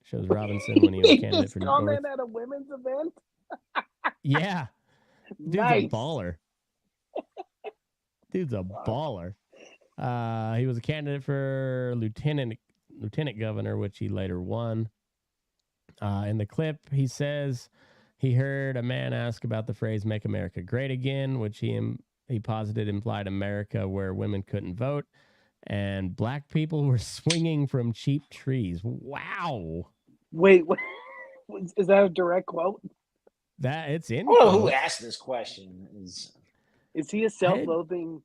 shows Robinson when he was candidate for comment at a women's event. Yeah, dude's Nice. a baller. Dude's a baller. He was a candidate for lieutenant governor, which he later won. In the clip, he says he heard a man ask about the phrase "Make America Great Again," which he posited implied America where women couldn't vote and black people were swinging from cheap trees. Wow. Wait, is that a direct quote? That it's in. I don't know who asked this question. Is he a self-loathing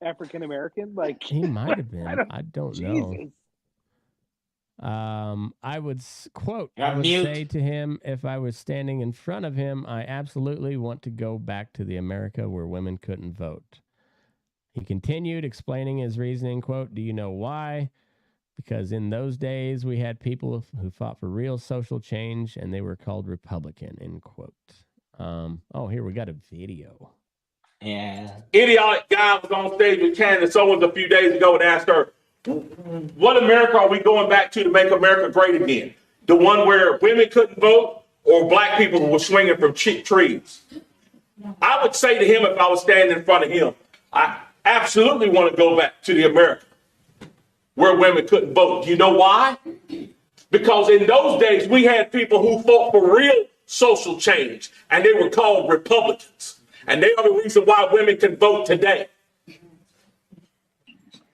African American? Like He might have been. I don't know. Jesus. I would quote, You're I on would mute. say to him, if I was standing in front of him, I absolutely want to go back to the America where women couldn't vote. He continued explaining his reasoning, quote, "Do you know why? Because in those days we had people who fought for real social change and they were called Republican," end quote. Oh, here we got a video. Yeah. Idiotic guy was on stage with Candace Owens a few days ago and asked her, what America are we going back to make America great again? The one where women couldn't vote or black people were swinging from cheap trees? I would say to him, if I was standing in front of him, I absolutely want to go back to the America where women couldn't vote. Do you know why? Because in those days, we had people who fought for real social change, and they were called Republicans. And they are the reason why women can vote today.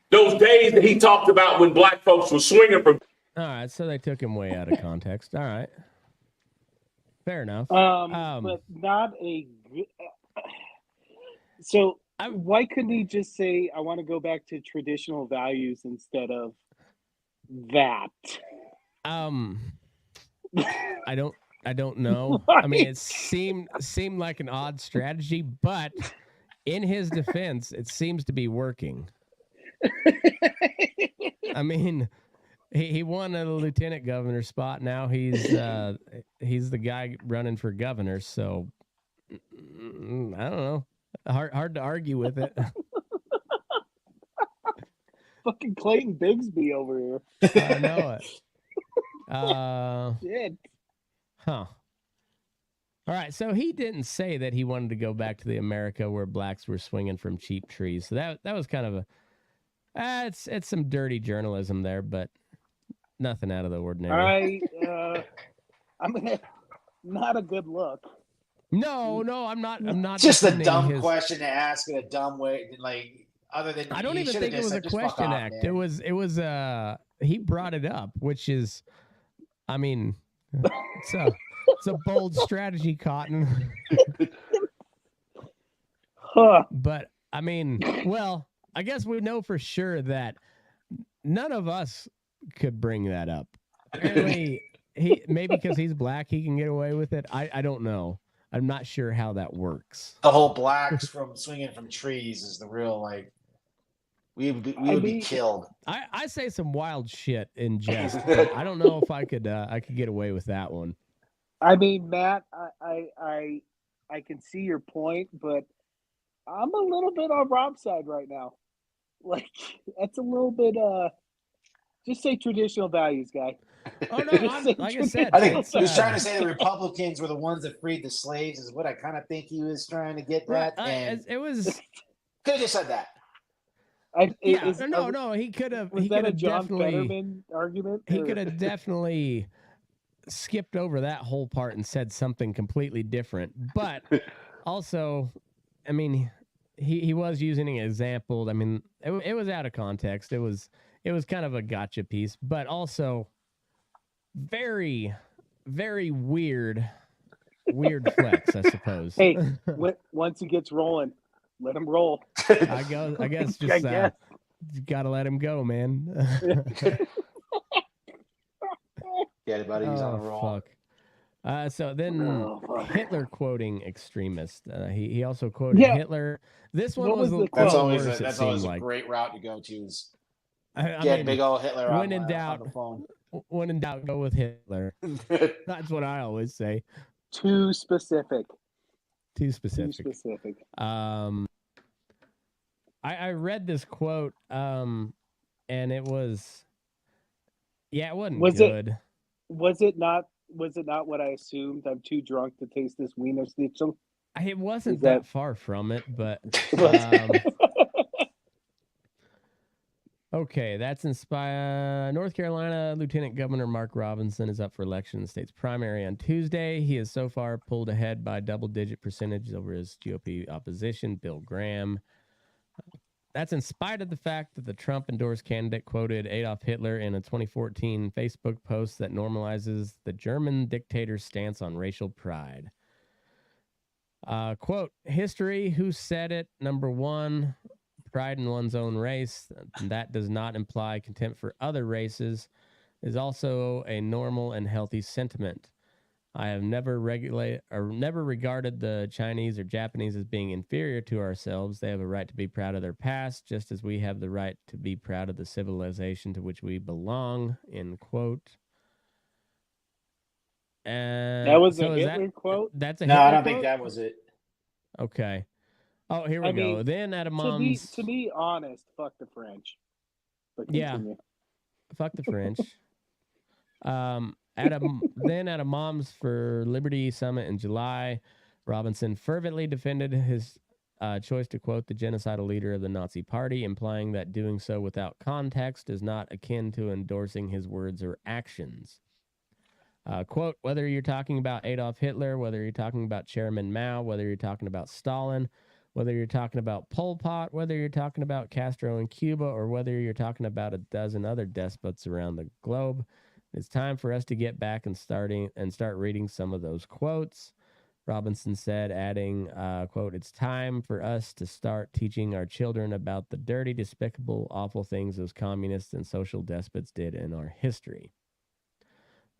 Those days that he talked about when black folks were swinging from. All right, so they took him way out of context. All right. Fair enough. But not a good. So why couldn't he just say, "I want to go back to traditional values" instead of that? I don't know. I mean, it seemed like an odd strategy, but in his defense, it seems to be working. I mean, he won a lieutenant governor spot. Now he's the guy running for governor. So I don't know. Hard to argue with it. Fucking Clayton Bigsby over here. I know it. Shit. Huh. All right, so he didn't say that he wanted to go back to the America where blacks were swinging from cheap trees. So that was kind of a it's some dirty journalism there, but nothing out of the ordinary. I mean, not a good look. No, I'm not. Just a defending dumb his- question to ask in a dumb way. Like, other than I don't he even should've think it just was a said, "Just fuck question off, act. man." It was he brought it up, which is, I mean, it's a bold strategy, Cotton. Huh. But I mean, well, I guess we know for sure that none of us could bring that up. Apparently, maybe because he's black, he can get away with it. I don't know. I'm not sure how that works. The whole blacks from swinging from trees is the real, like, we would be killed. I say some wild shit in jest, but I don't know if I could get away with that one. I mean, Matt, I can see your point, but I'm a little bit on Rob's side right now. Like, that's a little bit, just say traditional values, guy. Oh no, like I said, I think it's, he was trying to say the Republicans were the ones that freed the slaves, is what I kind of think he was trying to get at. And it was. could have just said that. No, he could have. Was He that could a have John definitely. Fetterman argument? He or- could have definitely skipped over that whole part and said something completely different. But also, I mean, he was using an example. I mean, it was out of context. It was kind of a gotcha piece, but also very, very weird flex, I suppose. Hey, once he gets rolling, let him roll. I guess just I guess. gotta let him go, man. Yeah, buddy, he's on a roll. Fuck. So then fuck. Hitler quoting extremist. He also quoted Yeah. Hitler. This one What was was the a quote? That's always worse, it that's seemed always like. a great route to go to. Is I Get mean, big old Hitler on, when in on doubt, the phone. when in doubt, go with Hitler. That's what I always say. Too specific. Too Too specific. specific. I read this quote, and it was, it wasn't good. Was it not what I assumed? I'm too drunk to taste this Wiener Schnitzel. It wasn't that far from it, but okay, that's inspired. North Carolina Lieutenant Governor Mark Robinson is up for election in the state's primary on Tuesday. He has so far pulled ahead by double-digit percentage over his GOP opposition, Bill Graham. That's in spite of the fact that the Trump-endorsed candidate quoted Adolf Hitler in a 2014 Facebook post that normalizes the German dictator's stance on racial pride. Quote, history, who said it? Number one, pride in one's own race. That does not imply contempt for other races, is also a normal and healthy sentiment. I have never regarded the Chinese or Japanese as being inferior to ourselves. They have a right to be proud of their past, just as we have the right to be proud of the civilization to which we belong, end quote. That was a Hitler quote? That's a No, Hitler I don't quote? think that was it. Okay. Oh, here we go. Then at a mom's... To be honest, fuck the French. But continue. Fuck the French. At a Moms for Liberty summit in July, Robinson fervently defended his choice to quote the genocidal leader of the Nazi Party, implying that doing so without context is not akin to endorsing his words or actions. Quote, whether you're talking about Adolf Hitler, whether you're talking about Chairman Mao, whether you're talking about Stalin, whether you're talking about Pol Pot, whether you're talking about Castro in Cuba, or whether you're talking about a dozen other despots around the globe, it's time for us to get back and start reading some of those quotes. Robinson said, adding, quote, it's time for us to start teaching our children about the dirty, despicable, awful things those communists and social despots did in our history.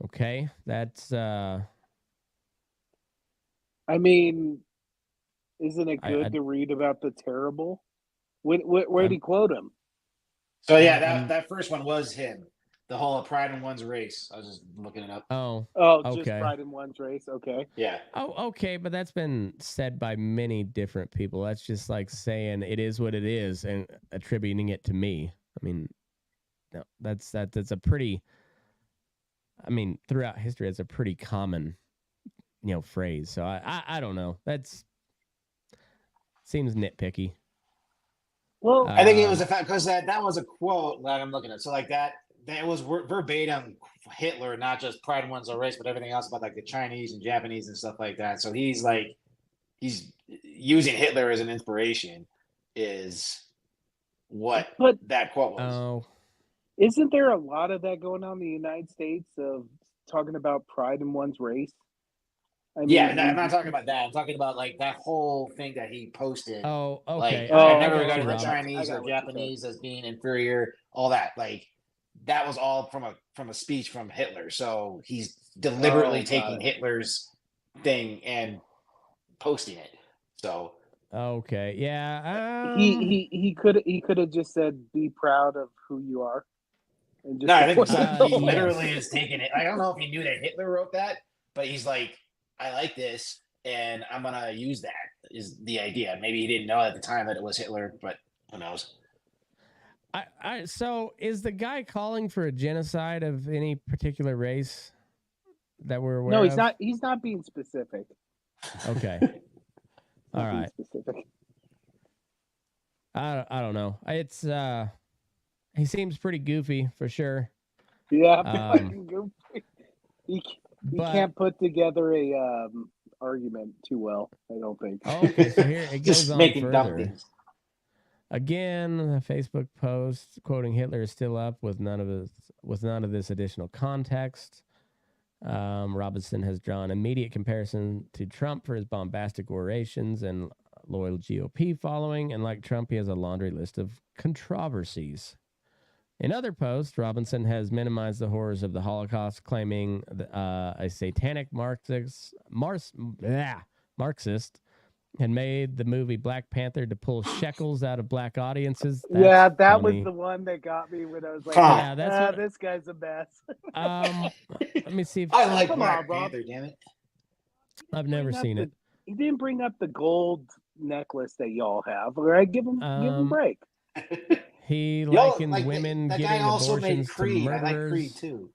Okay, that's... I mean, isn't it good to read about the terrible? Where'd he quote him? So, yeah, that first one was him. The whole pride in one's race. I was just looking it up. Oh, just okay. pride in one's race. Okay. Yeah. Oh, okay, but that's been said by many different people. That's just like saying it is what it is and attributing it to me. I mean, no, that's a pretty. I mean, throughout history, it's a pretty common, phrase. So I don't know. That's seems nitpicky. Well, I think it was a fact because that was a quote that I'm looking at. So like that was verbatim Hitler, not just pride in one's own race, but everything else about like the Chinese and Japanese and stuff like that. So he's using Hitler as an inspiration is what that quote was. Oh. Isn't there a lot of that going on in the United States of talking about pride in one's race? I'm not talking about that. I'm talking about like that whole thing that he posted. Oh, okay. Like, I never regarded the Chinese or Japanese as being inferior. All that, like, that was all from a speech from Hitler. So he's deliberately taking Hitler's thing and posting it. So okay, yeah. He could have just said, "Be proud of who you are." And just I think he literally is taking it. I don't know if he knew that Hitler wrote that, but he's like, I like this, and I'm gonna use that. Is the idea? Maybe he didn't know at the time that it was Hitler, but who knows? So is the guy calling for a genocide of any particular race that we're aware of? No, he's not. He's not being specific. Okay. All right. Specific. I don't know. It's he seems pretty goofy for sure. Yeah, he can't put together a argument too well. I don't think. Okay, so here it goes on making further. dumb things. Again, a Facebook post quoting Hitler is still up with none of this additional context. Robinson has drawn immediate comparison to Trump for his bombastic orations and loyal GOP following, and like Trump, he has a laundry list of controversies. In other posts, Robinson has minimized the horrors of the Holocaust, claiming a satanic Marxist had made the movie Black Panther to pull shekels out of black audiences. Yeah, That's that funny. was the one that got me when I was like, Huh. Yeah, that's what. this guy's a mess. Let me see if I like Come Black on, Rob. Panther, damn it. I've never seen it. He didn't bring up the gold necklace that y'all have. All right, give him a break. He Yo, likens like, women that guy giving also made abortions to Creed. I like murderers. Creed too.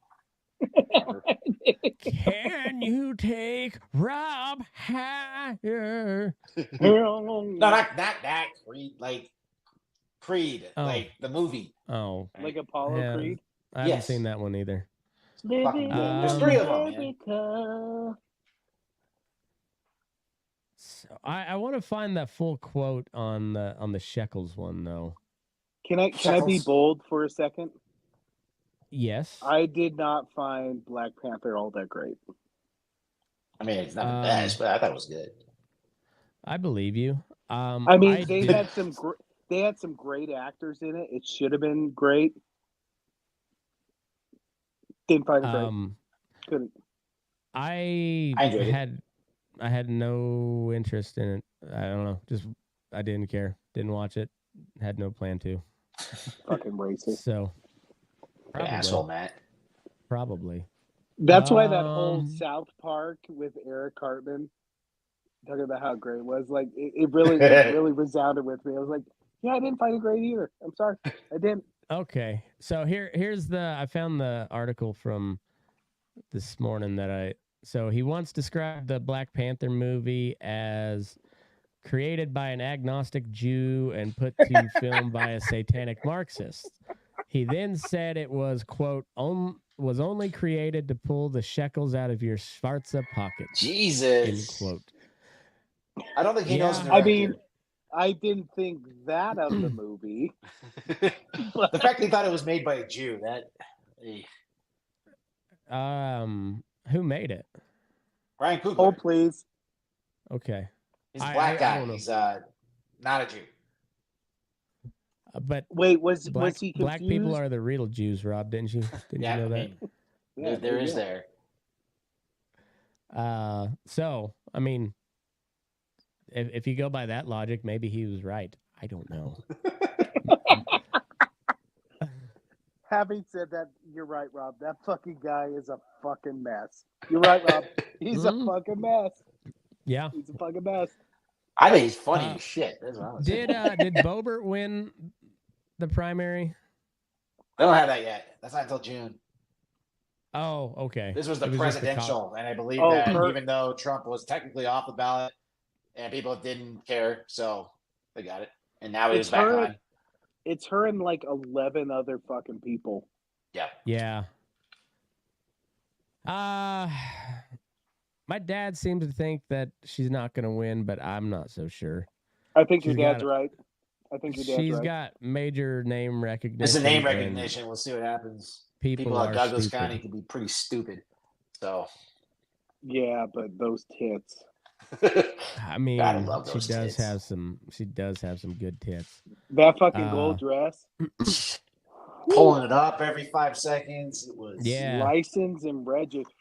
Can you take Rob higher? No, not that Creed. Like Creed, Oh. like the movie. Oh, Like Apollo Yeah. Creed. I haven't Yes. seen that one either. Fucking good. There's 3 of them, man. So I want to find that full quote on the shekels one though. Can I be Shekels. bold for a second? Yes. I did not find Black Panther all that great. I mean, it's not the best, but I thought it was good. I believe you. I mean, they did- had some great actors in it. It should have been great. Didn't find it great. Couldn't. I enjoyed it. I had no interest in it. I don't know. Just I didn't care. Didn't watch it. Had no plan to. Fucking racist. So Yeah, asshole, Matt. probably. That's why that whole Um, South Park with Eric Cartman talking about how great it was, like it really resounded with me. I was like, yeah, I didn't find it great either. I'm sorry, I didn't. Okay. So here's I found the article from this morning so he once described the Black Panther movie as created by an agnostic Jew and put to film by a satanic Marxist. He then said it was, quote, was only created to pull the shekels out of your Schwarza pocket, end Jesus. quote. I don't think he knows the I director. mean, I didn't think that of the movie. The fact that he thought it was made by a Jew, that Who made it? Ryan Coogler. Oh, please. Okay. He's a black I guy. don't know. He's not a Jew. But Wait, was he confused? black people are the real Jews, Rob, didn't you Yeah, know I that? mean, Yeah, there is yeah. there. So, I mean, if you go by that logic, maybe he was right. I don't know. Having said that, you're right, Rob. That fucking guy is a fucking mess. You're right, Rob. He's a fucking mess. Yeah. He's a fucking mess. I think he's funny as shit. That's what I was Did saying. did Boebert win the primary? They don't have that yet. That's not until June. Oh, okay. This was the It just presidential, and I believe Oh, that Kurt- even though Trump was technically off the ballot, and people didn't care, so they got it. And now he's It's back her- on. It's her and like 11 other fucking people. Yeah. Yeah. My dad seems to think that she's not going to win, but I'm not so sure. I think your She's dad's got- right. I think your dad's She's right. got major name recognition. It's a name and recognition. We'll see what happens. People People are in Douglas stupid. County can be pretty stupid. So Yeah, but those tits. I mean, Gotta love she those does tits. have some. She does have some good tits. That fucking gold dress. pulling it up every 5 seconds. It was Yeah. License and register.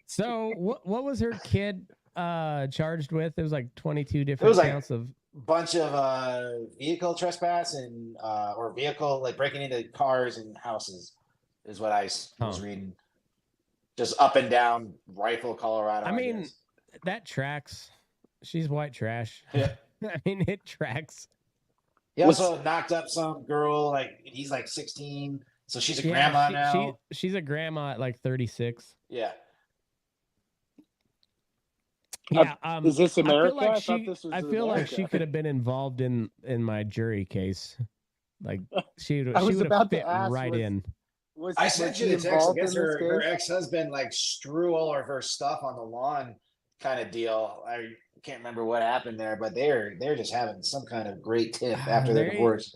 So what was her kid charged with? It was like 22 different was like- counts of. bunch of vehicle trespass and or vehicle like breaking into cars and houses is what I was reading. Just up and down Rifle, Colorado. I mean, guess. that tracks. She's white trash. Yeah. I mean, it tracks. He also knocked up some girl. Like he's like 16, so she's a grandma now. She's a grandma at like 36. Yeah. Yeah. Is this America? I feel I like thought this was I feel like America. she could have been involved in my jury case. Like she would I was have about to fit ask, right was- in. I sent you the text. I involved guess in this her case? ex-husband like strew all of her stuff on the lawn, kind of deal. I can't remember what happened there, but they're just having some kind of great tip after their divorce.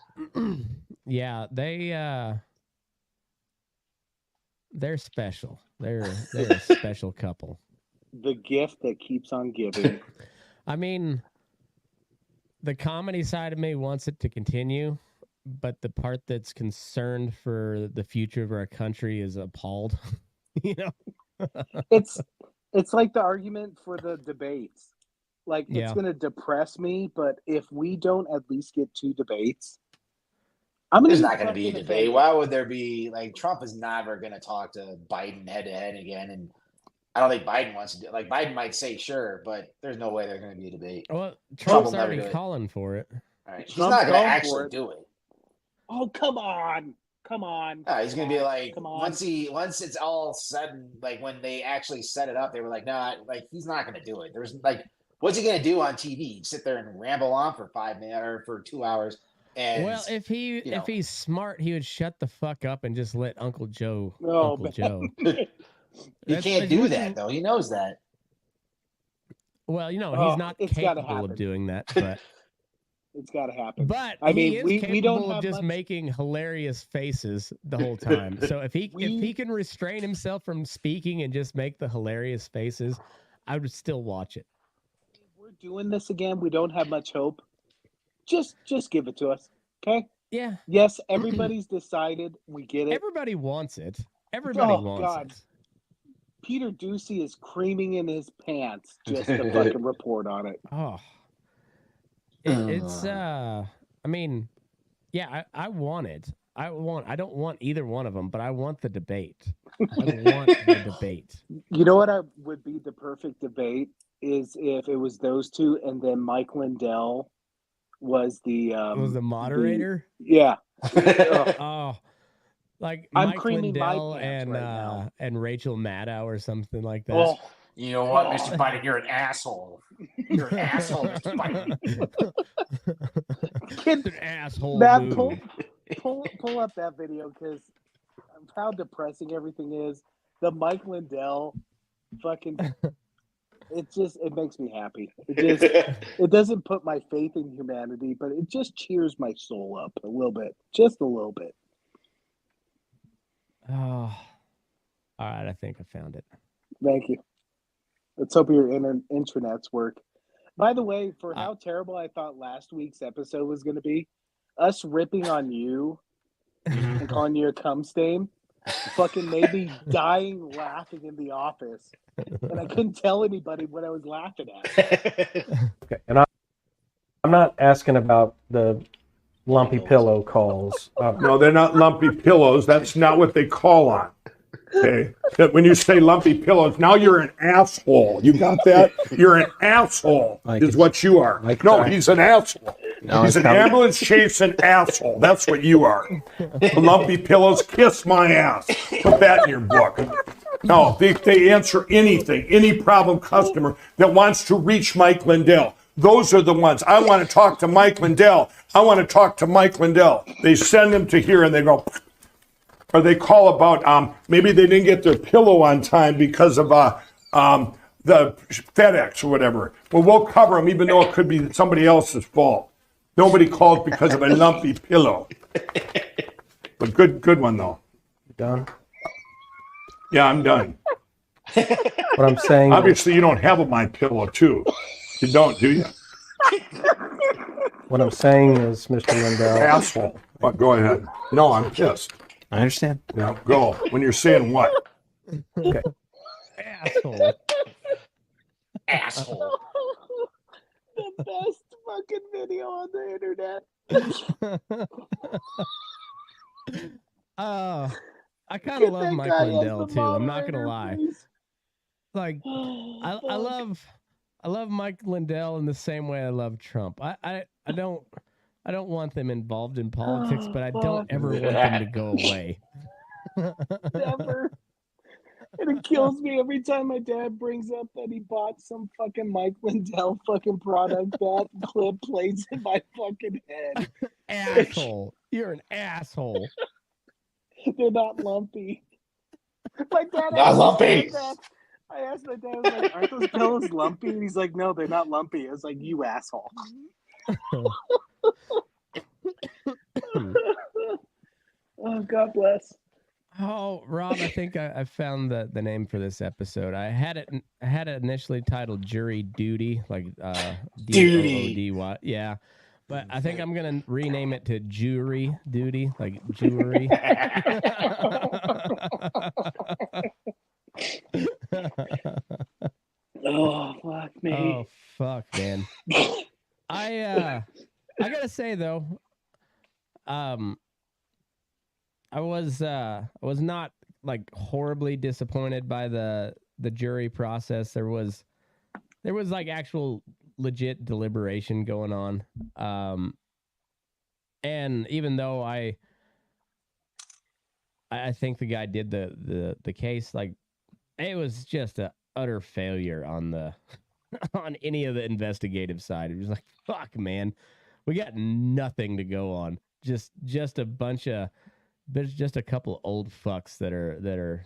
Yeah, they're special. They're a special couple. The gift that keeps on giving. I mean, the comedy side of me wants it to continue, but the part that's concerned for the future of our country is appalled. You know? It's It's like the argument for the debates. Like, it's Yeah. going to depress me, but if we don't at least get 2 debates, I'm going There's to not going to be a debate. Why would there be? Like, Trump is never going to talk to Biden head to head again, and I don't think Biden wants to do. Like, Biden might say sure, but there's no way there's going to be a debate. Well, Trump Trump's will never already do it. calling for it. All right, he's Trump's not going to going for actually it. do it. Oh, come on. Come on. He's going to be like, come on. once it's all sudden, like when they actually set it up, they were like, nah, like he's not going to do it. There's like, what's he going to do on TV? Sit there and ramble on for 5 minutes or for 2 hours? And Well, if he's smart, he would shut the fuck up and just let Uncle Joe. Oh, Uncle man. Joe. he can't do that though. He knows that. Well, you know, Oh, he's not it's gotta capable of happen. doing that, but It's got to happen. but I mean, he is we capable don't of have just much- making hilarious faces the whole time. So if he can restrain himself from speaking and just make the hilarious faces, I would still watch it. We're doing this again. We don't have much hope. Just give it to us, okay? Yeah. Yes, everybody's decided. We get it. Everybody wants it. Everybody wants God. it. Peter Ducey is creaming in his pants just to fucking report on it. Oh. It's I mean, yeah, I want it. I don't want either one of them, but I want the debate. I want the debate. You know what would be the perfect debate is if it was those two and then Mike Lindell was the Was the moderator? yeah. Oh, like I'm Mike creaming my Lindell pants and right now. and Rachel Maddow or something like that. Oh, You know what, Mr. Biden? You're an asshole. You're an asshole, Mr. Biden. Kid, An asshole. Matt, move. pull up that video because of how depressing everything is. The Mike Lindell fucking it makes me happy. It doesn't put my faith in humanity, but it just cheers my soul up a little bit. Just a little bit. Oh, all right. I think I found it. Thank you. Let's hope your internets work. By the way, for how terrible I thought last week's episode was going to be, us ripping on you and calling you a cum stain fucking made me dying laughing in the office. And I couldn't tell anybody what I was laughing at. Okay, and I'm not asking about the lumpy pillow calls. No, they're not lumpy pillows. That's not what they call on. Okay. That when you say lumpy pillows, now you're an asshole. You got that? You're an asshole, is what you are. No, he's an asshole. He's an ambulance chasing asshole. That's what you are. The lumpy pillows, kiss my ass. Put that in your book. No, they answer anything, any problem customer that wants to reach Mike Lindell. Those are the ones. I want to talk to Mike Lindell. I want to talk to Mike Lindell. They send them to here and they go, or they call about maybe they didn't get their pillow on time because of the FedEx or whatever. Well, we'll cover them even though it could be somebody else's fault. Nobody called because of a lumpy pillow. But good one though. You done? Yeah, I'm done. What I'm saying. Obviously, you don't have a My Pillow too. You don't, do you? What I'm saying is, Mr. Lindell. Asshole. But go ahead. No, I'm pissed. I understand. Now go. When you're saying what? Okay. Asshole. Asshole. The best fucking video on the internet. I kind of love That Mike guy as Lindell the too. I'm not gonna moderator, lie. please. Like, I love Mike Lindell in the same way I love Trump. I don't want them involved in politics, but I don't ever want them to go away. Never. And it kills me every time my dad brings up that he bought some fucking Mike Lindell fucking product. That clip plays in my fucking head. Asshole. You're an asshole. They're not lumpy. My dad Not asked lumpy. me that. I asked my dad, I was like, aren't those pillows lumpy? And he's like, no, they're not lumpy. I was like, you asshole. Oh, God bless. Oh, Rob, I think I found the name for this episode. I had it initially titled Jury Duty, like D-O-O-D-Y. Yeah. But I think I'm gonna rename it to Jewry Duty, like Jewry. Oh, fuck me. Oh, fuck, man. I gotta say though, I was not like horribly disappointed by the jury process. There was like actual legit deliberation going on. And even though I think the guy did the case, like it was just a utter failure on the on any of the investigative side. It was like, fuck, man, we got nothing to go on. Just a bunch of, there's just a couple of old fucks that are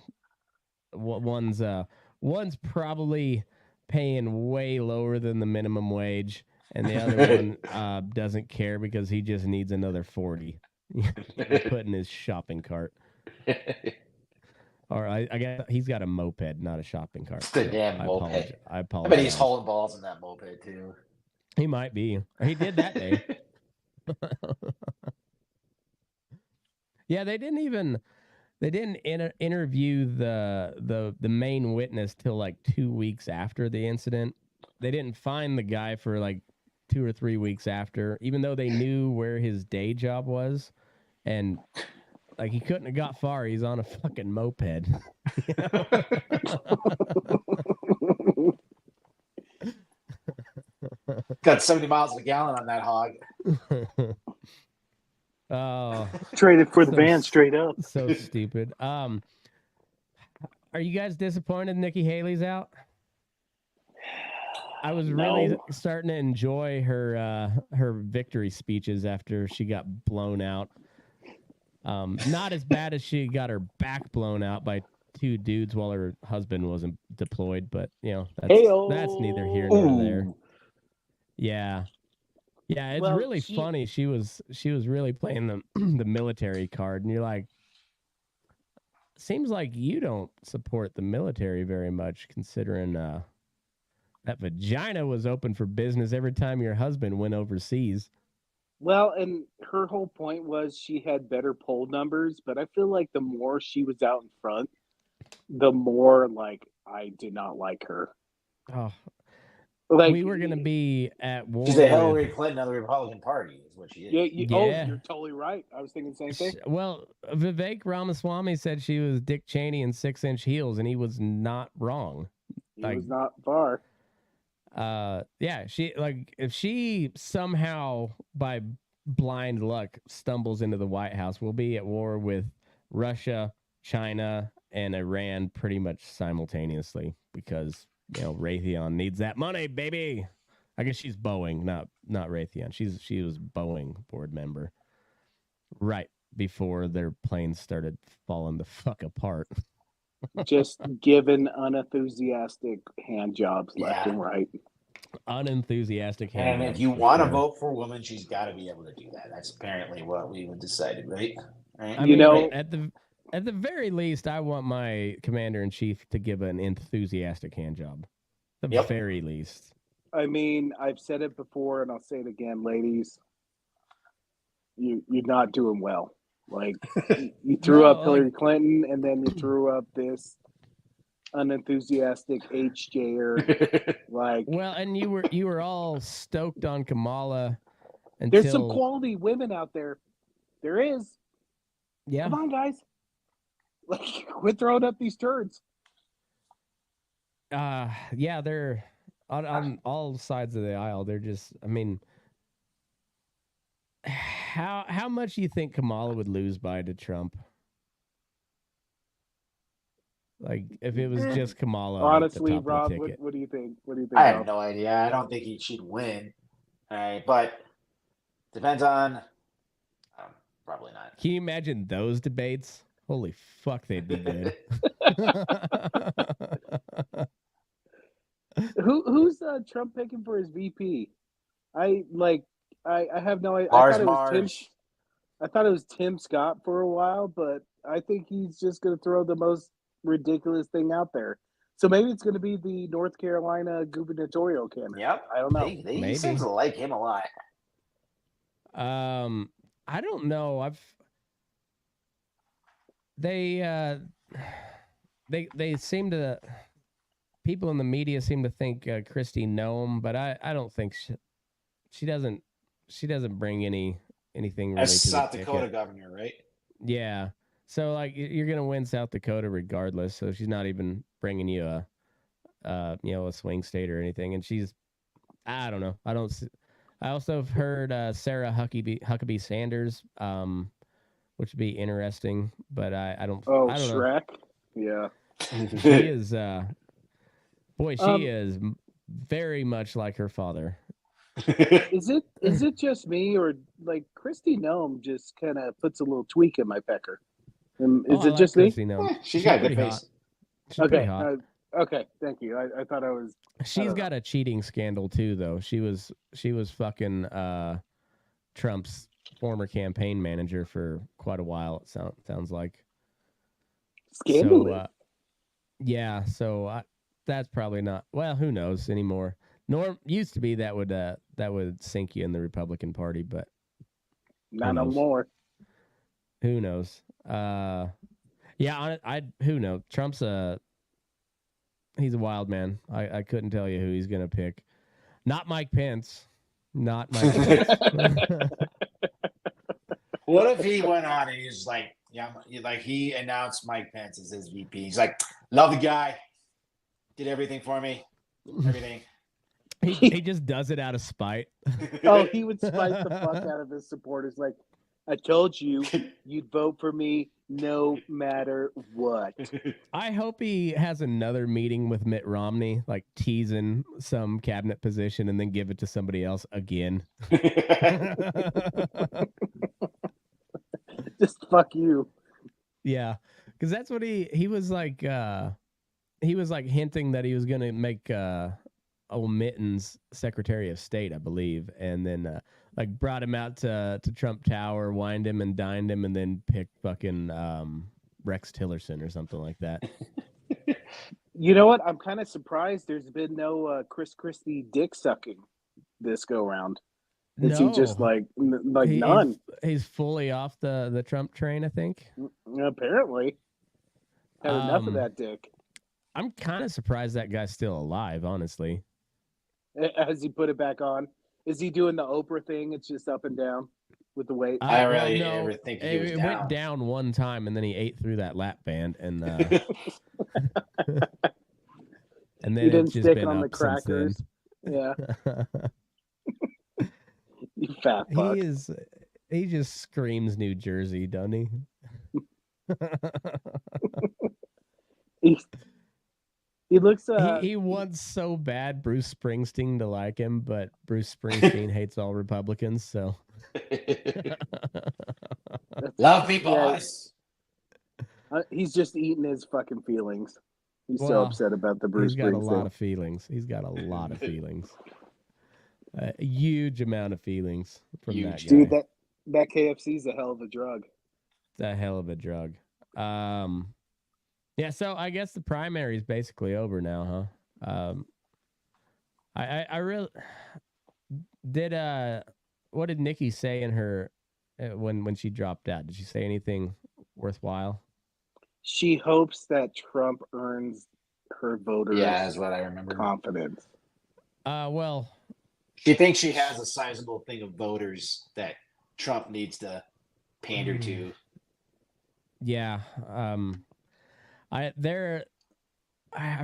one's probably paying way lower than the minimum wage, and the other one doesn't care because he just needs another 40 put in his shopping cart. Or I guess he's got a moped, not a shopping cart. It's the damn moped. I apologize. I bet he's hauling balls in that moped too. He might be. He did that day. Yeah, they didn't interview the main witness till like 2 weeks after the incident. They didn't find the guy for like 2 or 3 weeks after, even though they knew where his day job was, and like he couldn't have got far. He's on a fucking moped. You know? Got 70 miles a gallon on that hog. Oh, Traded for the van straight up. So stupid. Are you guys disappointed Nikki Haley's out? I was really starting to enjoy her victory speeches after she got blown out. Not as bad as she got her back blown out by 2 dudes while her husband wasn't deployed, but you know, that's neither here nor there. Yeah. Yeah, it's really funny. She was really playing the military card, and you're like, seems like you don't support the military very much, considering that vagina was open for business every time your husband went overseas. Well, and her whole point was she had better poll numbers, but I feel like the more she was out in front, the more like I did not like her. Oh, like we were gonna be at war. She's a Hillary Clinton of the Republican Party, is what she is. Yeah. Oh, you're totally right. I was thinking the same thing. Well, Vivek Ramaswamy said she was Dick Cheney in 6-inch heels, and he was not wrong. He was not far. Yeah, she like if she somehow by blind luck stumbles into the White House, we'll be at war with Russia, China, and Iran pretty much simultaneously because you know Raytheon needs that money, baby. I guess she's Boeing, not Raytheon. She was Boeing board member right before their planes started falling the fuck apart. Just giving unenthusiastic hand jobs left and right. Unenthusiastic hand And jobs. if you want to vote for a woman, she's got to be able to do that. That's apparently what we decided, right? I mean, at the very least, I want my commander-in-chief to give an enthusiastic hand job. At the very least. I mean, I've said it before, and I'll say it again, ladies. You're not doing well. Like you threw up Hillary Clinton, and then you threw up this unenthusiastic HJer. Like, well, and you were all stoked on Kamala. Until... There's some quality women out there. There is. Yeah. Come on, guys. Like, quit throwing up these turds. Yeah, they're on all sides of the aisle. They're just, I mean. How much do you think Kamala would lose by to Trump? Like if it was just Kamala. Honestly, Rob, what do you think? What do you think? I have no idea. I don't think she'd win. All right, but depends on. Probably not. Can you imagine those debates? Holy fuck, they'd be good. Who's Trump picking for his VP? I have no idea. I thought it was Tim Scott for a while, but I think he's just going to throw the most ridiculous thing out there. So maybe it's going to be the North Carolina gubernatorial candidate. Yep. I don't know. He seems to like him a lot. I don't know. They seem to. people in the media seem to think Kristi Noem, but I don't think she doesn't bring anything really As to South the Dakota ticket. governor, right? Yeah. So like you're gonna win South Dakota regardless. So she's not even bringing you a swing state or anything. And I don't know. I also have heard Sarah Huckabee Sanders, which would be interesting. But I don't. Oh, I don't know. Shrek. Yeah. She is. She is very much like her father. Is it just me, or like Kristi Noem just kind of puts a little tweak in my pecker? Is it just me? She's got a good face. She's pretty hot. Okay, thank you. I thought I was. She's got a cheating scandal too, though. She was fucking Trump's former campaign manager for quite a while. It sounds like. Scandalous. So that's probably not. Well, who knows anymore? Used to be that would sink you in the Republican Party, but not no more. Who knows? Who knows? Trump's he's a wild man. I couldn't tell you who he's gonna pick. Not Mike Pence. Not Mike Pence. What if he went on and he's like, he announced Mike Pence as his VP. He's like, love the guy, did everything for me, everything. He just does it out of spite. Oh, he would spite the fuck out of his supporters. Like, I told you, you'd vote for me no matter what. I hope he has another meeting with Mitt Romney, like teasing some cabinet position and then give it to somebody else again. Just fuck you. Yeah, because that's what he was like. He was like hinting that he was going to make old Mittens Secretary of State, I believe, and then like brought him out to Trump Tower, wined him and dined him, and then picked fucking Rex Tillerson or something like that. You know what? I'm kind of surprised there's been no Chris Christie dick sucking this go round. Is he just like none? He's fully off the Trump train, I think. Apparently. Had enough of that dick. I'm kind of surprised that guy's still alive, honestly. Has he put it back on? Is he doing the Oprah thing? It's just up and down with the weight. I really never think he was down. Went down one time, and then he ate through that lap band, and and then he didn't it's just stick been on the up since then. crackers. Yeah. You fat fuck. He just screams New Jersey, doesn't he? He looks. He wants so bad Bruce Springsteen to like him, but Bruce Springsteen hates all Republicans. So love me, boss. He's just eating his fucking feelings. He's so upset about the Bruce Springsteen. He's got a lot of feelings. He's got a lot of feelings. A huge amount of feelings from that guy. Dude, that KFC's a hell of a drug. It's a hell of a drug. Yeah, so I guess the primary is basically over now, huh? I really did. What did Nikki say in her when she dropped out? Did she say anything worthwhile? She hopes that Trump earns her voters. Yeah, that's what I remember. Confidence. Well, she thinks she has a sizable thing of voters that Trump needs to pander to. Yeah. I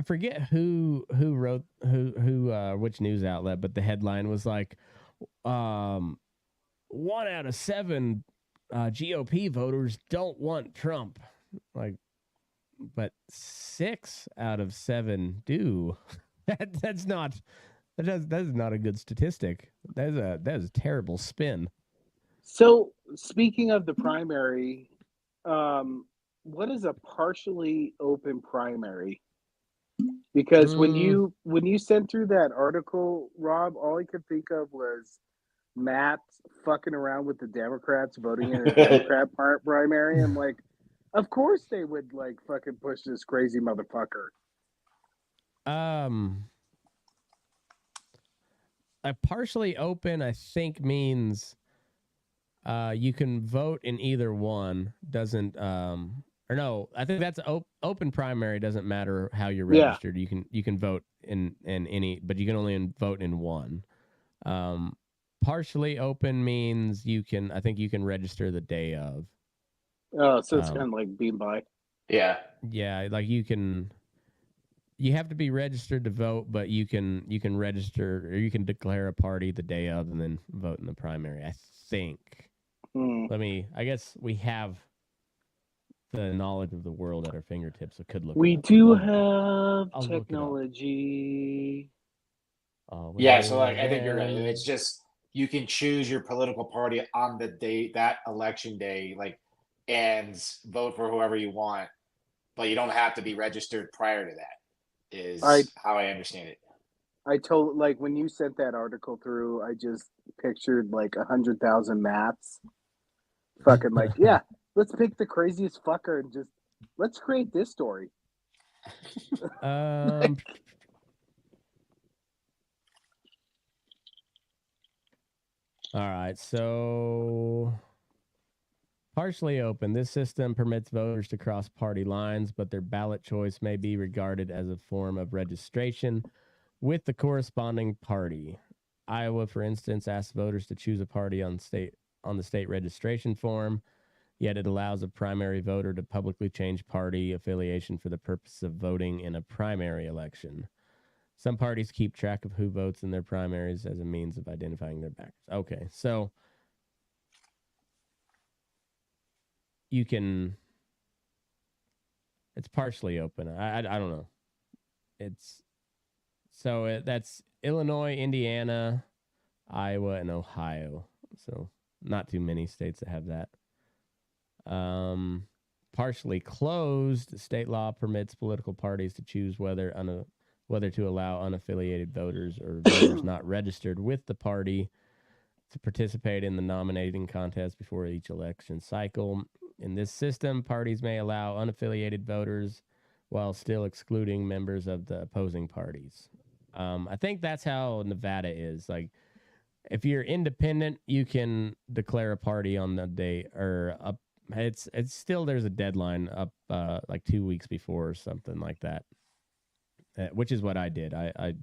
forget who wrote which news outlet, but the headline was like, 1 out of 7 GOP voters don't want Trump, like, but 6 out of 7 do. That's not a good statistic. That is a terrible spin. So speaking of the primary, what is a partially open primary? Because when you sent through that article, Rob, all I could think of was Matt fucking around with the Democrats voting in a Democrat primary. I'm like, of course they would like fucking push this crazy motherfucker. A partially open, I think, means you can vote in either one. Doesn't or no, I think that's open primary. Doesn't matter how you're Yeah. registered. You can vote in any, but you can only vote in one. Partially open means I think you can register the day of. Oh, so it's kind of like being by. Yeah. Yeah, like you have to be registered to vote, but you can register or you can declare a party the day of and then vote in the primary. I think. I guess we have the knowledge of the world at our fingertips. So could look. We do have technology. Yeah, so like I think you're right. It's just you can choose your political party on the day, that election day, like, and vote for whoever you want, but you don't have to be registered prior to that. Is how I understand it. I told, like, when you sent that article through, I just pictured like 100,000 maps. Fucking like, yeah, let's pick the craziest fucker and just let's create this story. All right, so partially open. This system permits voters to cross party lines, but their ballot choice may be regarded as a form of registration with the corresponding party. Iowa, for instance, asks voters to choose a party on the state registration form, yet it allows a primary voter to publicly change party affiliation for the purpose of voting in a primary election. Some parties keep track of who votes in their primaries as a means of identifying their backers. Okay, so it's partially open. I don't know. That's Illinois, Indiana, Iowa, and Ohio. So not too many states that have that. Partially closed. State law permits political parties to choose whether to allow unaffiliated voters or voters not registered with the party to participate in the nominating contest before each election cycle. In this system, parties may allow unaffiliated voters while still excluding members of the opposing parties. I think that's how Nevada is. Like, if you're independent, you can declare a party on the day or up. It's still, there's a deadline up like 2 weeks before or something like that. Which is what I did. I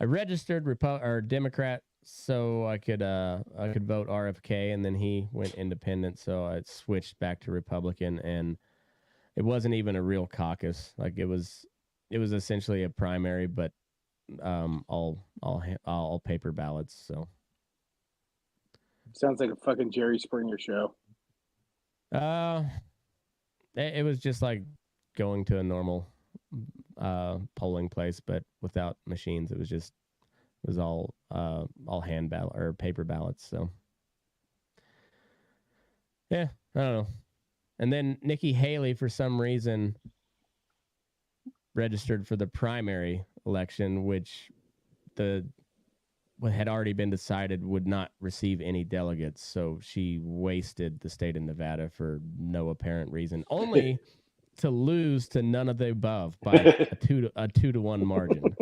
registered Democrat so I could vote RFK, and then he went independent, so I switched back to Republican, and it wasn't even a real caucus. Like it was essentially a primary, but all paper ballots. So sounds like a fucking Jerry Springer show. It was just like going to a normal polling place, but without machines. It was all hand ballot or paper ballots. So yeah, I don't know. And then Nikki Haley, for some reason, registered for the primary election, which had already been decided would not receive any delegates. So she wasted the state of Nevada for no apparent reason, only to lose to none of the above by a 2-1 margin.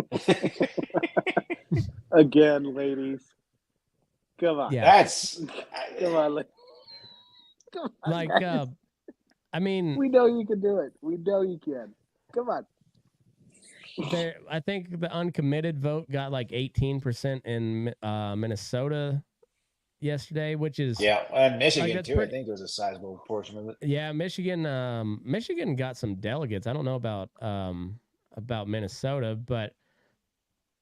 Again, ladies. Come on. Yeah. Come on. Come on, like, guys. I mean, we know you can do it. We know you can. Come on. I think the uncommitted vote got like 18% in Minnesota yesterday, which is and Michigan like, too. I think it was a sizable portion of it. Yeah, Michigan got some delegates. I don't know about Minnesota, but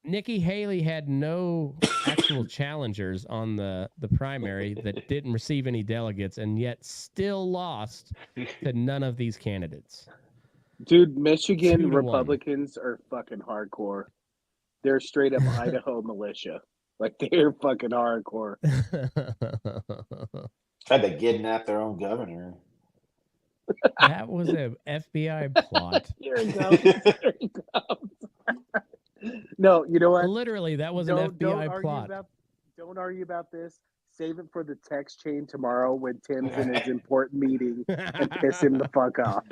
Nikki Haley had no actual challengers on the primary that didn't receive any delegates, and yet still lost to none of these candidates. Dude, Michigan Republicans are fucking hardcore. They're straight up Idaho militia. Like, they're fucking hardcore. Tried to kidnap their own governor. That was an FBI plot. Here it goes. Here it goes. No, you know what? Literally, that was an FBI plot. Don't argue about this. Save it for the text chain tomorrow when Tim's in his important meeting and piss him the fuck off.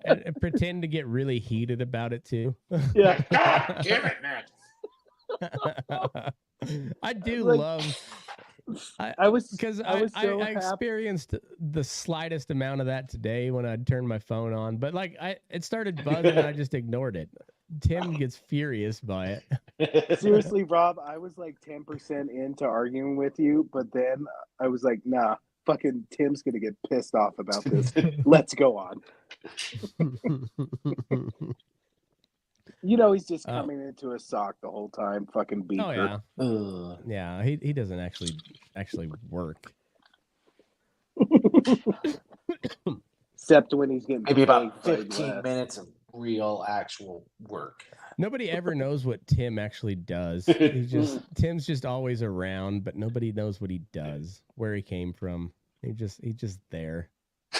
And pretend to get really heated about it, too. Yeah. God damn it, Matt. I do I was because I was so I happy. experienced the slightest amount of that today when I turned my phone on, but like it started buzzing and I just ignored it. Tim gets furious by it. Seriously, Rob, I was like 10% into arguing with you, but then I was like, nah, fucking Tim's gonna get pissed off about this. Let's go on. You know, he's just coming into a sock the whole time, fucking beaker. Oh yeah, yeah. He doesn't actually work. Except when he's getting Maybe about paid 15 less. minutes of real actual work. Nobody ever knows what Tim actually does. Tim's just always around, but nobody knows what he does, where he came from. He's just there.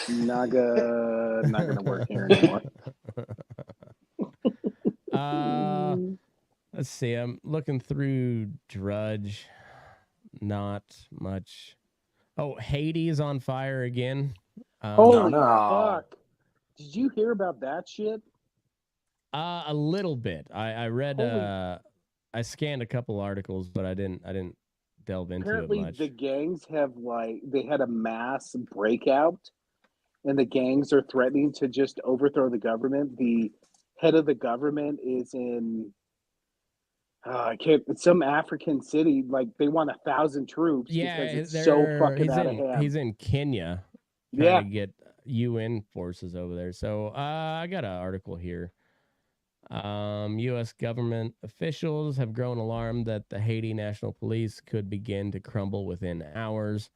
Not gonna work here anymore. Let's see. I'm looking through Drudge. Not much. Oh, Haiti is on fire again. Holy fuck! Did you hear about that shit? A little bit. I read. I scanned a couple articles, but I didn't delve into Apparently, it much. the gangs have they had a mass breakout, and the gangs are threatening to just overthrow the government. The head of the government is in some African city. Like they want 1,000 troops because it's so fucking out of hand. He's in Kenya trying to get UN forces over there. So I got an article here. U.S. government officials have grown alarmed that the Haiti National Police could begin to crumble within hours,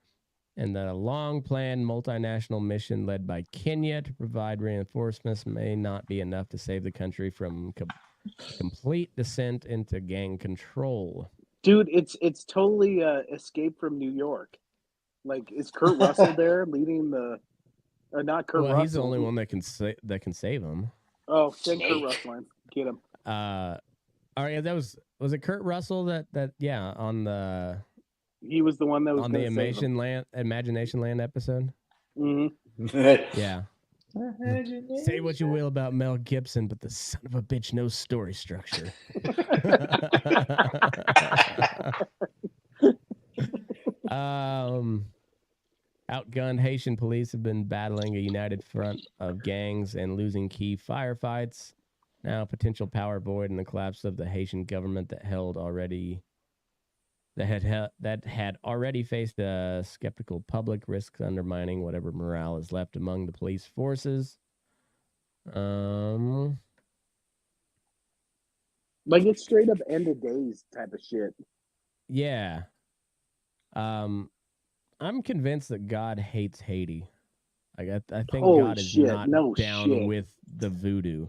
and that a long-planned multinational mission led by Kenya to provide reinforcements may not be enough to save the country from complete descent into gang control. Dude, it's totally Escape from New York. Like, is Kurt Russell there leading the? Not Kurt Russell. He's the only one that can save him. Oh, send Kurt Russell in. Get him. All right, was it Kurt Russell that on the. He was the one that was on the Imagination Land episode. Mm-hmm. Yeah. Say what you will about Mel Gibson, but the son of a bitch knows story structure. Outgunned Haitian police have been battling a united front of gangs and losing key firefights. Now, potential power void and the collapse of the Haitian government that had already faced a skeptical public risks undermining whatever morale is left among the police forces. Like it's straight up end of days type of shit. Yeah. I'm convinced that God hates Haiti. Like I think God is not down with the voodoo.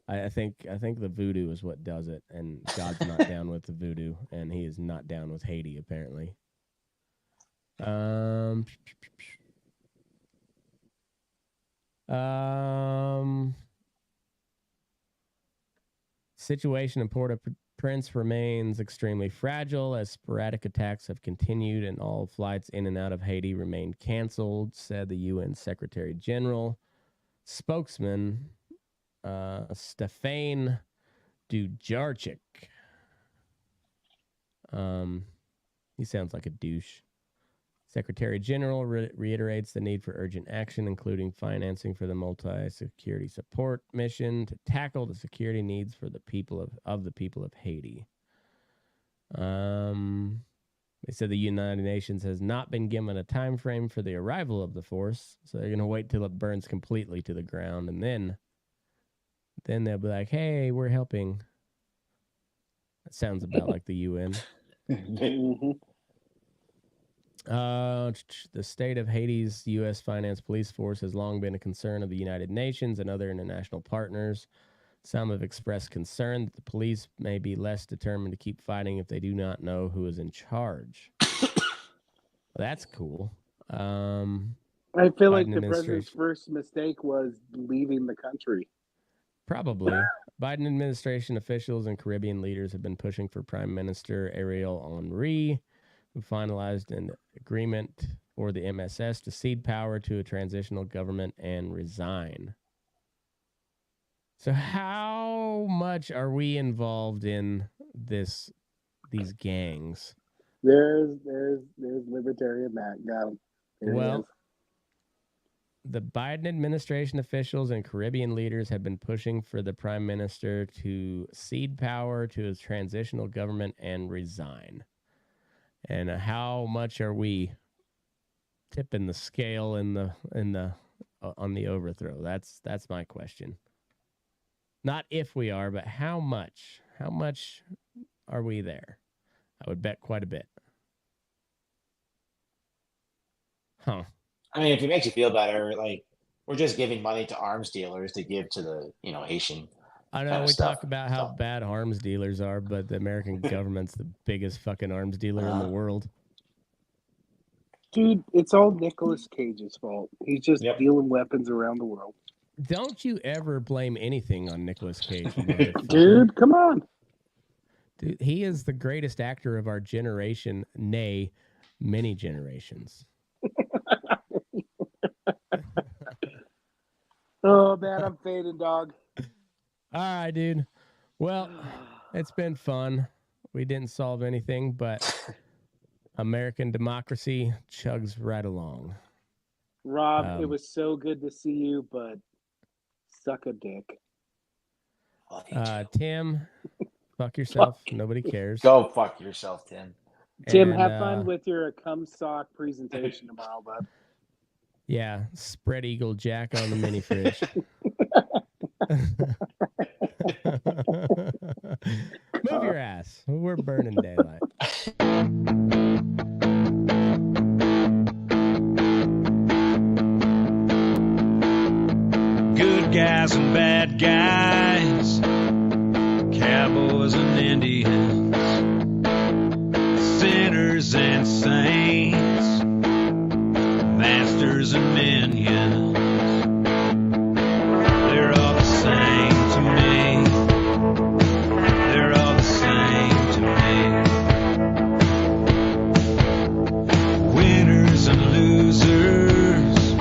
I think the voodoo is what does it, and God's not down with the voodoo, and he is not down with Haiti, apparently. Situation in Port-au-Prince remains extremely fragile as sporadic attacks have continued and all flights in and out of Haiti remain canceled, said the UN Secretary General. Spokesman Stefan Dujarric. He sounds like a douche. Secretary General reiterates the need for urgent action, including financing for the multi-security support mission to tackle the security needs for the people of Haiti. They said the United Nations has not been given a time frame for the arrival of the force, so they're going to wait till it burns completely to the ground, and then they'll be like, hey, we're helping. That sounds about like the UN. The state of Haiti's U.S. Finance Police Force has long been a concern of the United Nations and other international partners. Some have expressed concern that the police may be less determined to keep fighting if they do not know who is in charge. Well, that's cool. I feel like the president's first mistake was leaving the country. Probably. Biden administration officials and Caribbean leaders have been pushing for Prime Minister Ariel Henry, who finalized an agreement for the MSS to cede power to a transitional government and resign. So how much are we involved in these gangs? There's libertarian Matt. Got him. There he Well, is. the Biden administration officials and Caribbean leaders have been pushing for the prime minister to cede power to his transitional government and resign. And how much are we tipping the scale on the overthrow? That's my question. Not if we are, but how much? How much are we there? I would bet quite a bit. Huh. I mean, if it makes you feel better, like we're just giving money to arms dealers to give to the Haitian. I know we talk about how bad arms dealers are, but the American government's the biggest fucking arms dealer in the world. Dude, it's all Nicolas Cage's fault. He's just dealing weapons around the world. Don't you ever blame anything on Nicolas Cage. Dude, come on. Dude, he is the greatest actor of our generation, nay, many generations. Oh, man, I'm fading, dog. All right, dude. Well, it's been fun. We didn't solve anything, but American democracy chugs right along. Rob, it was so good to see you, but suck a dick. Tim, fuck yourself. Nobody cares. Go fuck yourself, Tim. Tim, have fun with your cum sock presentation tomorrow, bud. Yeah, spread Eagle Jack on the mini fridge. Move your ass. We're burning daylight. Good guys and bad guys, cowboys and Indians, sinners and saints, masters and minions. They're all the same to me. They're all the same to me. Winners and losers,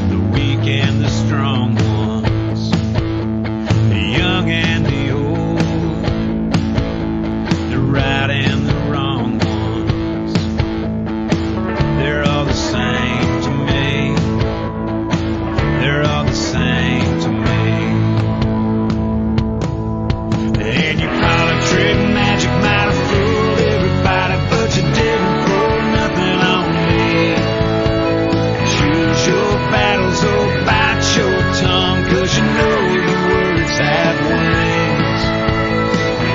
the weak and the strong ones, the young and the old, the right and the wrong ones. They're all the same to me. They're all the same to me. And your politic magic might have fooled everybody, but you didn't fool nothing on me. Choose your battles or bite your tongue, 'cause you know the words have wings.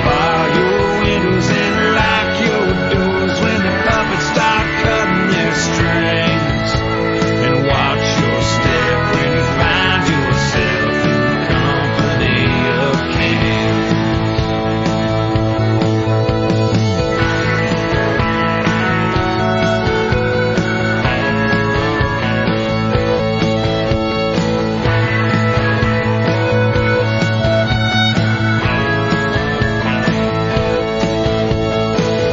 Bar your windows and lock your doors when the puppets start cutting their strings. And watch your step when you find yourself in the company of kings.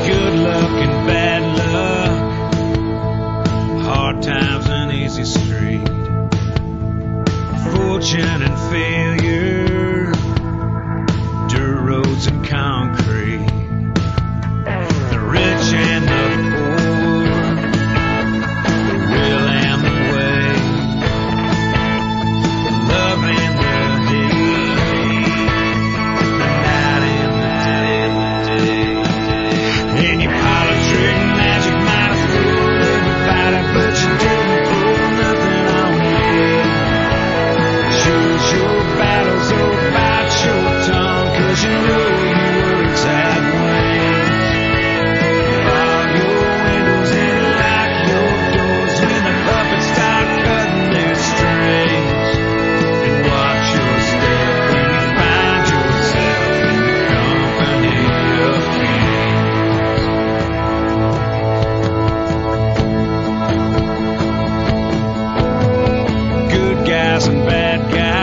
Good luck and bad luck, hard times and easy street, fortune and failure, dirt roads and concrete, the rich and the poor, the will and the way, the love and the hate, the night and the day. And your politic magic might have fooled everybody, but you didn't fool nothing on me. Choose your battles or bite your tongue, 'cause you know your words have wings. Bar your windows and lock your doors when the puppets start cutting their strings. And watch your step when you find yourself in the company of kings. Good guys and bad guys,